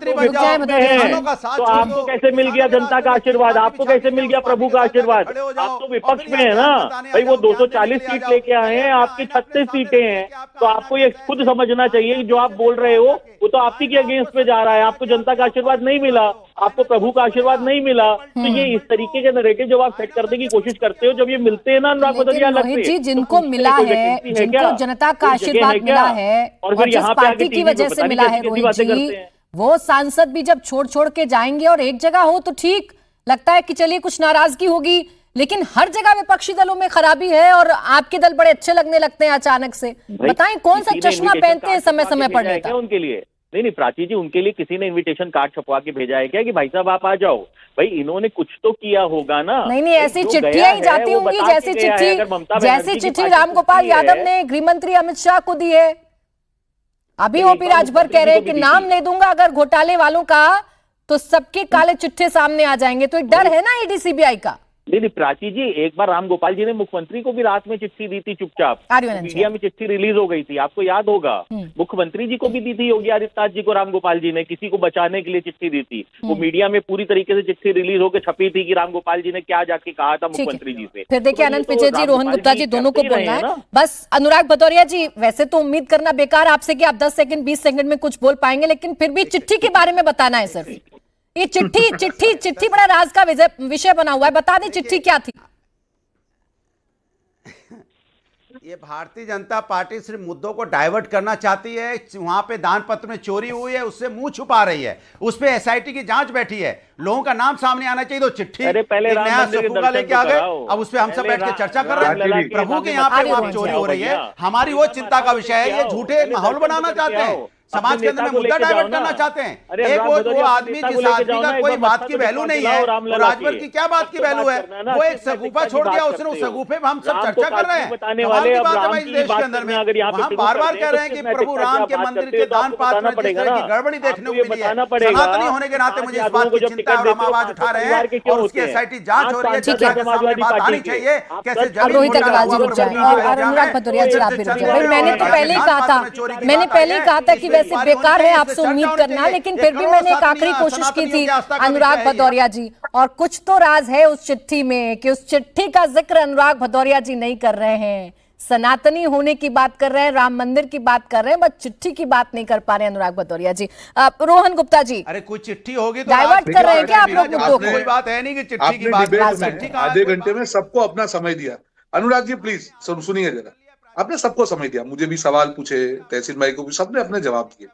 तो आपको कैसे मिल गया जनता का आशीर्वाद, आपको कैसे मिल गया प्रभु का आशीर्वाद। आप तो विपक्ष में है ना भाई, वो 240 सीट लेके आए हैं, आपकी 36 सीटें हैं। तो आपको ये खुद समझना चाहिए जो आप बोल रहे हो वो तो आप ही के अगेंस्ट में जा रहा है। आपको जनता का आशीर्वाद नहीं मिला, आपको प्रभु का आशीर्वाद नहीं मिला। तो ये इस तरीके के नैरेटिव जब आप सेट करने की कोशिश करते हो, जब ये मिलते हैं ना अनुराग भदौरिया लगते जी, जिनको मिला है, जिनको जनता का आशीर्वाद मिला है और जिस पार्टी की वजह से मिला है रोहित जी, वो सांसद भी जब छोड़ छोड़ के जाएंगे और एक जगह हो तो ठीक लगता है कि चलिए कुछ नाराजगी होगी, लेकिन हर जगह विपक्षी दलों में खराबी है और आपके दल बड़े अच्छे लगने लगते हैं अचानक से। बताएं कौन सा चश्मा पहनते हैं समय समय पड़ने का उनके लिए। नहीं प्राची जी, उनके लिए किसी ने इनविटेशन कार्ड छपवा के भेजा है क्या कि भाई साहब आप आ जाओ। भाई इन्होंने कुछ तो किया होगा ना। नहीं ऐसी चिट्ठियां ही जाती होंगी जैसी चिट्ठी रामगोपाल यादव ने गृह मंत्री अमित शाह को दी है। अभी ओपी राजभर कह रहे हैं कि नाम ले दूंगा अगर घोटाले वालों का तो सबके काले चिट्ठे सामने आ जाएंगे। तो एक डर है ना ईडी सीबीआई का। नहीं प्राची जी, एक बार रामगोपाल जी ने मुख्यमंत्री को भी रात में चिट्ठी दी थी चुपचाप, मीडिया में चिट्ठी रिलीज हो गई थी, आपको याद होगा। मुख्यमंत्री जी को भी दी थी योगी आदित्यनाथ जी को रामगोपाल जी ने, किसी को बचाने के लिए चिट्ठी दी थी। वो मीडिया में पूरी तरीके से चिट्ठी रिलीज होकर छपी थी कि रामगोपाल जी ने क्या जाके कहा था मुख्यमंत्री जी से। फिर देखिए अनंत विजय जी, रोहन गुप्ता जी दोनों को बोलना है बस। अनुराग भदौरिया जी, वैसे तो उम्मीद करना बेकार आपसे कि आप 10 सेकंड 20 सेकंड में कुछ बोल पाएंगे, लेकिन फिर भी चिट्ठी के बारे में बताना है सिर्फ। ये चिट्ठी बड़ा राज का विषय बना हुआ है, बता दें चिट्ठी क्या थी। ये भारतीय जनता पार्टी सिर्फ मुद्दों को डाइवर्ट करना चाहती है। वहां पे दान पत्र में चोरी हुई है, उससे मुंह छुपा रही है। उस पे एसआईटी की जांच बैठी है, लोगों का नाम सामने आना चाहिए। तो चिट्ठी अरे पहले एक राम नया मंदिर के सफूका दर्शन लेके तो आ गए, कराओ। अब उस पे हम सब बैठ के चर्चा कर रहे रामलला हैं। के प्रभु के सामने यहाँ पे आगे वहाँ बढ़ो चोरी हो रही है, भैया। हमारी वो चिंता का विषय है। ये झूठे एक माहौल बनाना चाहते हैं, समाज के अंदर में मुद्दा डाइवर्ट करना चाहते हैं। एक वो आदमी जिस आदमी का कोई बात की वैल्यू नहीं है, राजभर की क्या बात की वैल्यू है, वो एक सगुफा छोड़ दिया उसने, उस सगुफे पे हम सब चर्चा कर रहे हैं। कमाल की बात है भाई इस देश के अंदर में। हम बार बार कह रहे हैं कि प्रभु राम के मंदिर के दान पात्र में जिस तरह की गड़बड़ी देखने को मिली है, सनातनी होने के नाते मुझे इस बात की चिंता है और हम आवाज उठा रहे हैं। और उसकी एसआईटी जांच हो रही है, जनता के सामने बात आनी चाहिए। कैसे अब रोहित अग्रवाल जी रुक जाए और अनुराग भदौरिया जी आप भी रुक जाए। भाई मैंने तो पहले ही कहा था कि वैसे बेकार है आपसे उम्मीद करना, लेकिन फिर भी मैंने एक आखिरी कोशिश की थी अनुराग भदौरिया जी, और कुछ तो राज है उस चिट्ठी में कि उस चिट्ठी का जिक्र अनुराग भदौरिया जी नहीं कर रहे हैं। सनातनी होने की बात कर रहे हैं, राम मंदिर की बात कर रहे हैं, बस चिट्ठी की बात नहीं कर पा रहे हैं अनुराग भदौरिया जी। रोहन गुप्ता जी, अरे कोई चिट्ठी होगी तो डाइवर्ट कर रहे हैं क्या आप लोग मुद्दों को? कोई बात है नहीं कि चिट्ठी की आपने बात, डिबेट में आधे घंटे में सबको अपना समय दिया। अनुराग जी प्लीज सुनिए जरा, आपने सबको समय दिया, मुझे भी सवाल पूछे, तहसील भाई को भी, सबने अपने जवाब दिए।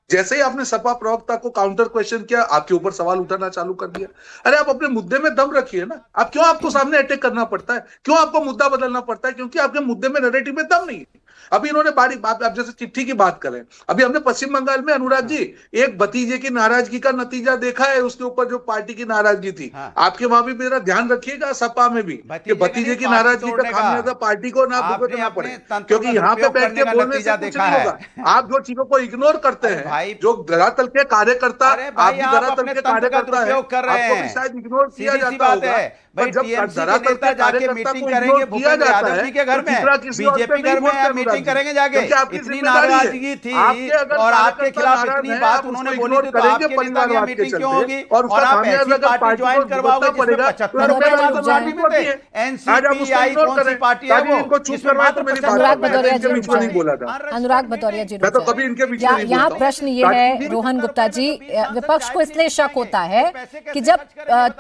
जैसे ही आपने सपा प्रवक्ता को काउंटर क्वेश्चन किया, आपके ऊपर सवाल उठाना चालू कर दिया। अरे आप अपने मुद्दे में दम रखिए ना, आप क्यों आपको सामने अटैक करना पड़ता है, क्यों आपको मुद्दा बदलना पड़ता है? क्योंकि आपके मुद्दे में नैरेटिव में दम नहीं है। अभी इन्होंने आप जैसे चिट्ठी की बात करें, अभी हमने पश्चिम बंगाल में अनुराग जी एक भतीजे की नाराजगी का नतीजा देखा है, उसके ऊपर जो पार्टी की नाराजगी थी। आपके वहां भी मेरा ध्यान रखिएगा, सपा में भी, कि भतीजे की नाराजगी का खामियाजा पार्टी को ना भुगतना पड़े, क्योंकि यहाँ पे बैठ के बोलने से कुछ नहीं होगा। आप जो चीजों को इग्नोर करते हैं, जो धरातल के कार्यकर्ता, आप भी धरातल के कार्यकर्ता है, आपको भी शायद इग्नोर किया जाता होगा। भाई टीएमसी के नेता जाके मीटिंग करेंगे भूपेंद्र यादव जी के घर में, बीजेपी घर में या मीटिंग करेंगे जाके, इतनी नाराजगी थी और आपके खिलाफ इतनी बात उन्होंने बोली थी, तो आपके नेता की मीटिंग क्यों होगी? और आप ऐसी पार्टी ज्वाइन करवाओगे जिसमें 75 रुपए वाली पार्टी मिलते हैं। एनसीपीआई कौन सी पार्टी है वो जिसमें मात्र अनुराग भदौरिया जी अनुराग भदौरिया जी मैं तो कभी इनके बीच में नहीं यहाँ प्रश्न ये है रोहन गुप्ता जी, विपक्ष को इसलिए शक होता है कि जब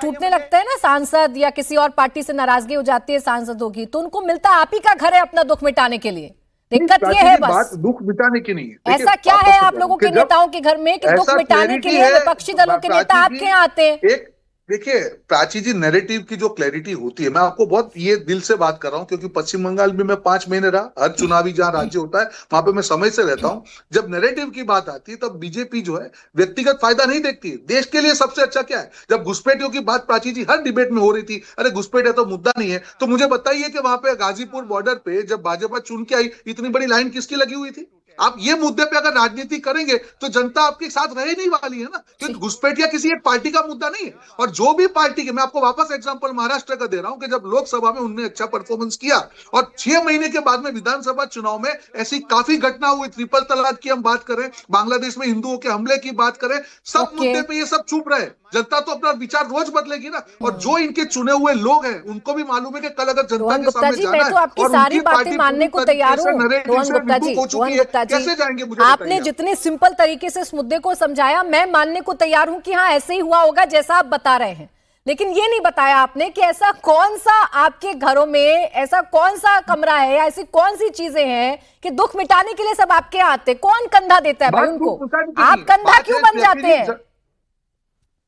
टूटने लगता है ना सांसद या किसी और पार्टी से नाराजगी हो जाती है सांसदों की, तो उनको मिलता आप ही का घर है अपना दुख मिटाने के लिए। दिक्कत ये है बस, दुख मिटाने की नहीं है। ऐसा क्या है आप लोगों के नेताओं के घर में कि दुख मिटाने के लिए विपक्षी दलों के नेता आपके यहाँ आते हैं? देखिए प्राची जी, नैरेटिव की जो क्लैरिटी होती है, मैं आपको बहुत ये दिल से बात कर रहा हूं, क्योंकि पश्चिम बंगाल में मैं 5 महीने रहा, हर चुनावी जहां राज्य होता है वहां पे मैं समय से रहता हूं। जब नैरेटिव की बात आती है तब बीजेपी जो है व्यक्तिगत फायदा नहीं देखती है, देश के लिए सबसे अच्छा क्या है। जब घुसपैठियों की बात प्राची जी हर डिबेट में हो रही थी, अरे घुसपैठ है तो मुद्दा नहीं है, तो मुझे बताइए कि वहां पे गाजीपुर बॉर्डर पे जब भाजपा चुन के आई, इतनी बड़ी लाइन किसकी लगी हुई थी? आप ये मुद्दे पे अगर राजनीति करेंगे तो जनता आपके साथ रह नहीं वाली है ना, क्योंकि घुसपैठिया किसी एक पार्टी का मुद्दा नहीं है। और जो भी पार्टी के, मैं आपको वापस एग्जांपल महाराष्ट्र का दे रहा हूं कि जब लोकसभा में उन्होंने अच्छा परफॉर्मेंस किया और 6 महीने के बाद में विधानसभा चुनाव में ऐसी काफी घटना हुई, ट्रिपल तलाक की हम बात करें, बांग्लादेश में हिंदुओं के हमले की बात करें, सब मुद्दे पे ये सब चुप रहे। जनता तो अपना विचार रोज बदलेगी ना, और जो इनके चुने हुए लोग हैं उनको भी मालूम है कि कल अगर जनता के सामने जाना है, मैं तो आपकी सारी बातें मानने को तैयार हूं रोहन गुप्ता जी, कैसे जाएंगे? मुझे आपने जितने सिंपल तरीके से इस मुद्दे को समझाया, मैं मानने को तैयार हूं कि हाँ ऐसे ही हुआ होगा जैसा आप बता रहे हैं, लेकिन ये नहीं बताया आपने कि ऐसा कौन सा आपके घरों में ऐसा कौन सा कमरा है या ऐसी कौन सी चीजें हैं कि दुख मिटाने के लिए सब आपके आते, कौन कंधा देता है भाई उनको? आप कंधा क्यों बन जाते हैं?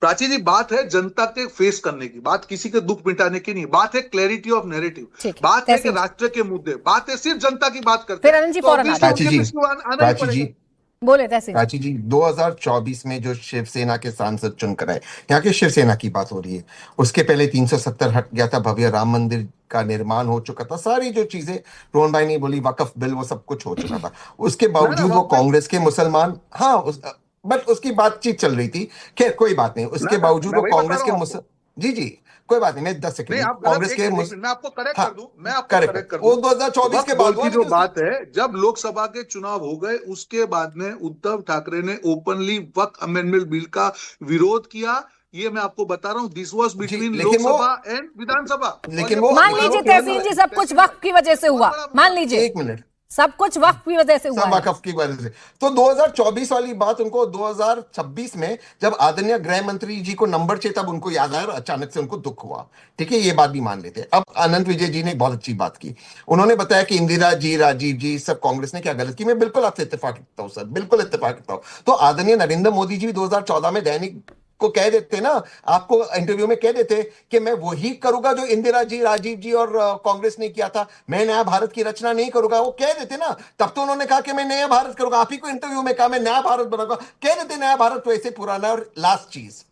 प्राची जी, बात है जनता के फेस करने की, बात किसी के दुख मिटाने की नहीं, बात है क्लैरिटी ऑफ नैरेटिव, बात है कि राष्ट्र के मुद्दे, बात है सिर्फ जनता की बात करते हैं। बोले प्राची जी 2024 में जो शिवसेना के सांसद चुनकर आए, यहाँ के शिवसेना की बात हो रही है, उसके पहले 370 हट गया था, भव्य राम मंदिर का निर्माण हो चुका था, सारी जो चीजें रोहन भाई ने बोली, वक्फ बिल, वो सब कुछ हो चुका था। उसके बावजूद वो कांग्रेस के मुसलमान, बट उसकी बातचीत चल रही थी, खैर कोई बात नहीं, उसके बावजूद वो कांग्रेस के जी कोई बात नहीं, मैं 10 सेकंड कांग्रेस के मैं आपको करेक्ट कर दूं, मैं आपको करेक्ट कर दूं। वो 2024 के बाद की जो बात है, जब लोकसभा के चुनाव हो गए उसके बाद में उद्धव ठाकरे ने ओपनली वक्फ अमेंडमेंट बिल का विरोध किया। ये मैं आपको बता रहा हूँ, this was between Lok Sabha and Vidhan Sabha. लेकिन मान लीजिए तहसील जी सब कुछ वक्फ की वजह से हुआ, मान लीजिए, एक मिनट, सब कुछ वक्त की वजह से हुआ सब है। वक्फ की वजह से। तो 2024 वाली बात उनको 2026 में जब आदरणीय गृह मंत्री जी को नंबर चाहिए तब उनको याद आया और अचानक से उनको दुख हुआ। ठीक है, ये बात भी मान लेते हैं। अब अनंत विजय जी ने एक बहुत अच्छी बात की, उन्होंने बताया कि इंदिरा जी, राजीव जी, सब कांग्रेस ने क्या गलत की। मैं बिल्कुल आपसे इत्तेफाक करता हूँ सर, बिल्कुल इत्तेफाक करता हूँ। तो आदरणीय नरेंद्र मोदी जी भी 2014 में दैनिक को कह देते ना, आपको इंटरव्यू में कह देते कि मैं वही करूंगा जो इंदिरा जी, राजीव जी और कांग्रेस ने किया था, मैं नया भारत की रचना नहीं करूंगा। वो कह देते ना, तब तो उन्होंने कहा कि मैं नया भारत करूंगा। आप ही को इंटरव्यू में कहा मैं नया भारत बनाऊंगा, कह देते नया भारत तो ऐसे पुराना। और लास्ट चीज,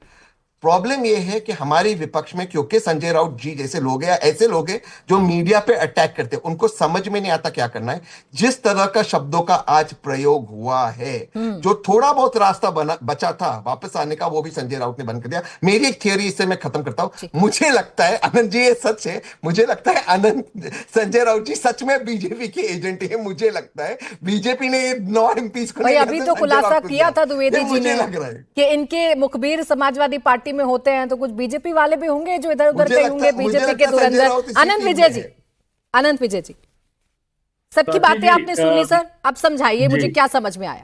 प्रॉब्लम यह है कि हमारी विपक्ष में क्योंकि संजय राउत जी जैसे लोग हैं, ऐसे लोग हैं जो मीडिया पे अटैक करते हैं, उनको समझ में नहीं आता क्या करना है। जिस तरह का शब्दों का आज प्रयोग हुआ है, जो थोड़ा बहुत रास्ता बचा था वापस आने का, वो भी संजय राउत ने बंद कर दिया। मेरी एक थियरी, इससे मैं खत्म करता हूं, मुझे लगता है आनंद जी, ये सच है, मुझे लगता है आनंद संजय राउत जी सच में बीजेपी के एजेंट है। मुझे लगता है बीजेपी ने 9 एमपीज को अभी तो खुलासा किया था द्विवेदी जी ने लग रहा है कि इनके मुखबिर समाजवादी पार्टी में होते हैं, तो कुछ बीजेपी वाले भी होंगे जो इधर उधर कहीं होंगे बीजेपी के धुरंधर। आनंद विजय जी, आनंद विजय जी, सबकी बातें आपने सुन ली सर, अब समझाइए मुझे क्या समझ में आया।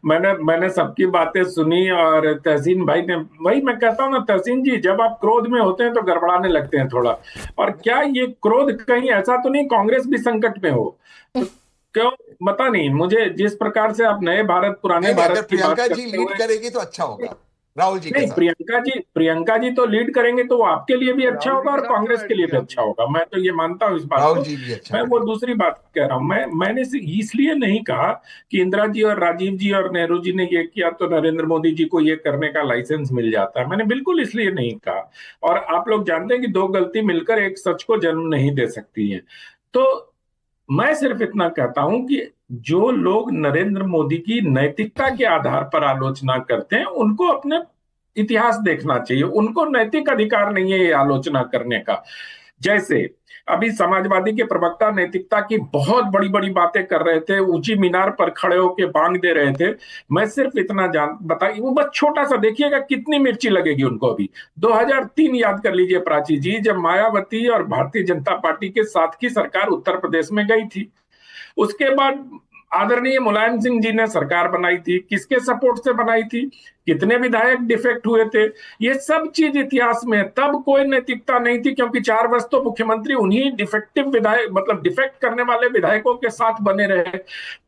मैंने सबकी बातें सुनी और तहसीन भाई ने, वही मैं कहता हूँ ना तहसीन जी, जब आप क्रोध में होते हैं तो गड़बड़ाने लगते हैं थोड़ा। और क्या ये क्रोध कहीं ऐसा तो नहीं कांग्रेस भी संकट में हो, तो क्यों पता नहीं मुझे। जिस प्रकार से आप नए भारत पुराने भारत की बात प्रियंका जी लीड करेगी तो अच्छा होगा राहुल जी नहीं, प्रियंका जी तो लीड करेंगे तो वो आपके लिए भी अच्छा होगा और कांग्रेस के लिए भी अच्छा होगा। मैं तो ये मानता हूँ इस बात को। अच्छा मैं वो दूसरी बात कह रहा हूँ, मैंने इसलिए नहीं कहा कि इंदिरा जी और राजीव जी और नेहरू जी ने ये किया तो नरेंद्र मोदी जी को ये करने का लाइसेंस मिल जाता है। मैंने बिल्कुल इसलिए नहीं कहा। और आप लोग जानते हैं कि 2 गलती मिलकर एक सच को जन्म नहीं दे सकती है। तो मैं सिर्फ इतना कहता हूं कि जो लोग नरेंद्र मोदी की नैतिकता के आधार पर आलोचना करते हैं, उनको अपने इतिहास देखना चाहिए। उनको नैतिक अधिकार नहीं है ये आलोचना करने का। जैसे अभी समाजवादी के प्रवक्ता नैतिकता की बहुत बड़ी बड़ी बातें कर रहे थे, ऊंची मीनार पर खड़े होकर बांग दे रहे थे। मैं सिर्फ इतना बताइए, वो बस छोटा सा देखिएगा कितनी मिर्ची लगेगी उनको। अभी 2003 याद कर लीजिए प्राची जी, जब मायावती और भारतीय जनता पार्टी के साथ की सरकार उत्तर प्रदेश में गई थी। उसके बाद आदरणीय मुलायम सिंह जी ने सरकार बनाई थी, किसके सपोर्ट से बनाई थी, कितने विधायक डिफेक्ट हुए थे, ये सब चीज इतिहास में है। तब कोई नैतिकता नहीं थी क्योंकि 4 वर्ष तो मुख्यमंत्री उन्हीं डिफेक्टिव विधायक, मतलब डिफेक्ट करने वाले विधायकों के साथ बने रहे।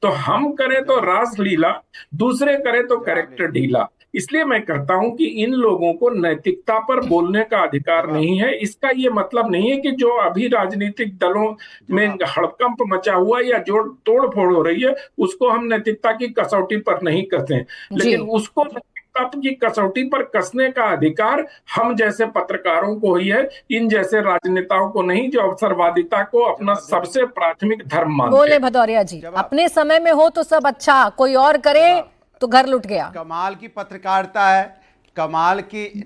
तो हम करें तो रासलीला, दूसरे करें तो कैरेक्टर ढीला। इसलिए मैं कहता हूं कि इन लोगों को नैतिकता पर बोलने का अधिकार नहीं है। इसका ये मतलब नहीं है कि जो अभी राजनीतिक दलों में हड़कंप मचा हुआ या जो तोड़ फोड़ हो रही है उसको हम नैतिकता की कसौटी पर नहीं कसते, लेकिन उसको नैतिकता की कसौटी पर कसने का अधिकार हम जैसे पत्रकारों को ही है, इन जैसे राजनेताओं को नहीं, जो अवसरवादिता को अपना सबसे प्राथमिक धर्म मानते हैं। बोले भदौरिया जी, अपने समय में हो तो सब अच्छा, कोई और करे तो घर लुट गया। कमाल की पत्रकारिता है, कमाल की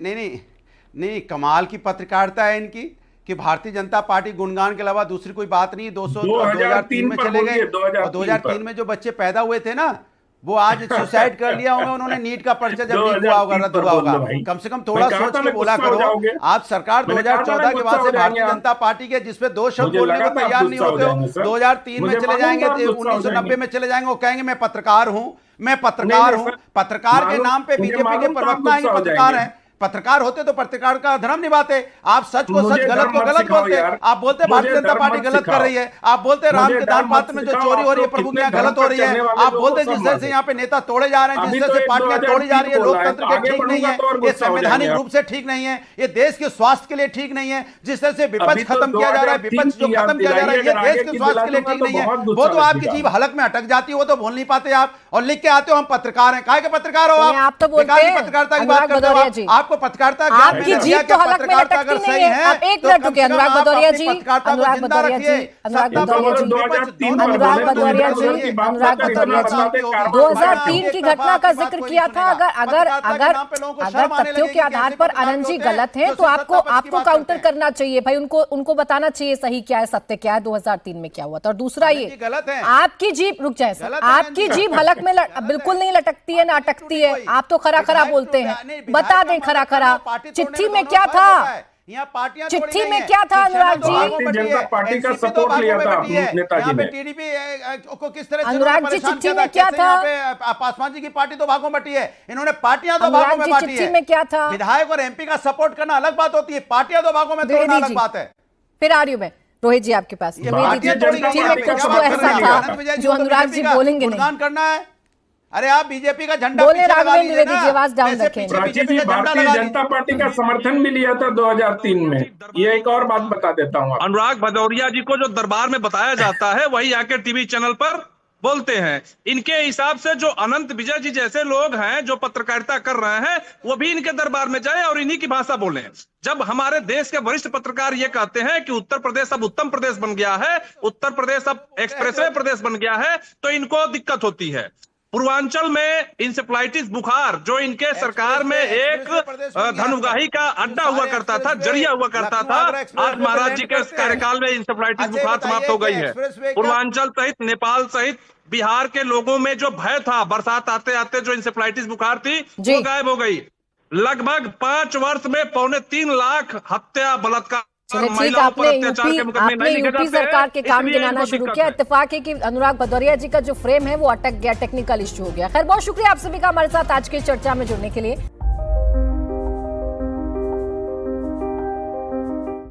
नहीं कमाल की पत्रकारिता है इनकी कि भारतीय जनता पार्टी गुणगान के अलावा दूसरी कोई बात नहीं। 2003 में चले गए और 2003 में जो बच्चे पैदा हुए थे ना, वो आज सुसाइड कर लिया होगा उन्होंने। नीट का पर्चा जब लीक हुआ होगा, रद्द हुआ होगा। कम से कम थोड़ा सोच के बोला करो। आप सरकार 2014 के बाद से भारतीय जनता पार्टी के जिसपे 2 शब्द बोलने को तैयार नहीं होते हो। 2003 में चले जाएंगे, 1990 में चले जाएंगे, वो कहेंगे मैं पत्रकार हूं, मैं पत्रकार हूं। पत्रकार के नाम पे बीजेपी के प्रवक्ता आएंगे पत्रकार हैं। पत्रकार होते तो पत्रकार का धर्म निभाते। आप सच को सच, गलत को गलत बोलते। आप बोलते भारतीय जनता पार्टी गलत कर रही है। आप बोलते राम के दान पात्र में जो चोरी हो रही है प्रभु के यहाँ गलत हो रही है। आप बोलते जिस तरह से यहाँ पे नेता तोड़े जा रहे हैं, जिस तरह से पार्टियां तोड़ी जा रही है, लोकतंत्र के ठीक नहीं है, ये संवैधानिक रूप से ठीक नहीं है, ये देश के स्वास्थ्य के लिए ठीक नहीं है। जिस तरह से विपक्ष खत्म किया जा रहा है, विपक्ष जो खत्म किया जा रहा है, ये देश के स्वास्थ्य के लिए ठीक नहीं है। वो तो आपकी जीभ हलक में अटक जाती है, वो तो बोल नहीं पाते आप। और लिख के आते हो हम पत्रकार हैं। काहे के पत्रकार हो आप? तो पत्रकारिता की बात करते हो। आपको पत्रकारिता आपकी जीत तो हलक में लटकती नहीं है। आप एक मिनट रुकिए अनुराग भदौरिया जी, अनुराग भदौरिया जी, अनुराग भदौरिया जी, अनुराग भदौरिया जी, अनुराग भदौरिया जी, 2003 की घटना का जिक्र किया था। अगर तथ्यों के आधार पर आनंद जी गलत हैं तो आपको काउंटर करना चाहिए भाई, उनको बताना चाहिए सही क्या है, सत्य क्या है, 2003 में क्या हुआ था। और दूसरा ये, आपकी जीभ, रुक जाए सर, आपकी जीभ हलक में बिल्कुल नहीं लटकती है, ना अटकती है। आप तो खरा खरा बोलते हैं। बता दें खरा खरा, चिट्ठी में क्या था, यहाँ पार्टियां चिट्ठी में क्या था अनुराग जी? भारतीय जनता पार्टी का सपोर्ट लिया था नेताजी ने। टीडीपी को किस तरह से अनुराग जी, परेशान चिट्ठी किया में क्या कैसे था? यहाँ पे पासवान जी की पार्टी दो भागों में बटी है, इन्होंने पार्टियां दो भागों में बांटी चिट्ठी है। में क्या था? विधायक और एमपी का सपोर्ट करना अलग बात होती है, पार्टियां दो भागों में तोड़ना अलग बात है। फिर आ रही हूं मैं रोहित जी आपके पास। भारतीय जनता चिट्ठी में पार्टी का कुछ तो समर्थन ऐसा लिया था जो अनुराग जी बोलेंगे नहीं। गुणगान करना है, अरे आप बीजेपी का झंडा बोले पीछे लगा राघवेंद्र लीजिए द्विवेदी ना। जी, आवाज डाउन ऐसे रखें। पीछे प्राची बीजेपी जी, का झंडा भारतीय लगा जनता पार्टी का समर्थन भी लिया था 2003 में। ये एक और बात बता देता हूँ। अनुराग भदौरिया जी को जो दरबार में बताया जाता है वही आके टीवी चैनल पर बोलते हैं। इनके हिसाब से जो अनंत विजय जी जैसे लोग हैं जो पत्रकारिता कर रहे हैं वो भी इनके दरबार में जाए और इन्हीं की भाषा बोलें। जब हमारे देश के वरिष्ठ पत्रकार ये कहते हैं कि उत्तर प्रदेश अब उत्तम प्रदेश बन गया है, उत्तर प्रदेश अब एक्सप्रेसवे प्रदेश बन गया है, तो इनको दिक्कत होती है। पूर्वांचल में इंसेफ्लाइटिस बुखार जो इनके सरकार में एक धन का अड्डा हुआ करता था, जरिया हुआ करता था, आज महाराज जी के कार्यकाल में इंसेफ्लाइटिस बुखार समाप्त हो गई है। पूर्वांचल सहित नेपाल सहित बिहार के लोगों में जो भय था बरसात आते आते जो इंसेफ्लाइटिस बुखार थी वो गायब हो गई। लगभग 5 वर्ष में 2.25 लाख हत्या बलात्कार ठीक, आपने यूपी सरकार के काम गिनाना शुरू किया। इत्तेफाक है कि अनुराग भदौरिया जी का जो फ्रेम है वो अटक गया, टेक्निकल इश्यू हो गया। खैर, बहुत शुक्रिया आप सभी का हमारे साथ आज की चर्चा में जुड़ने के लिए।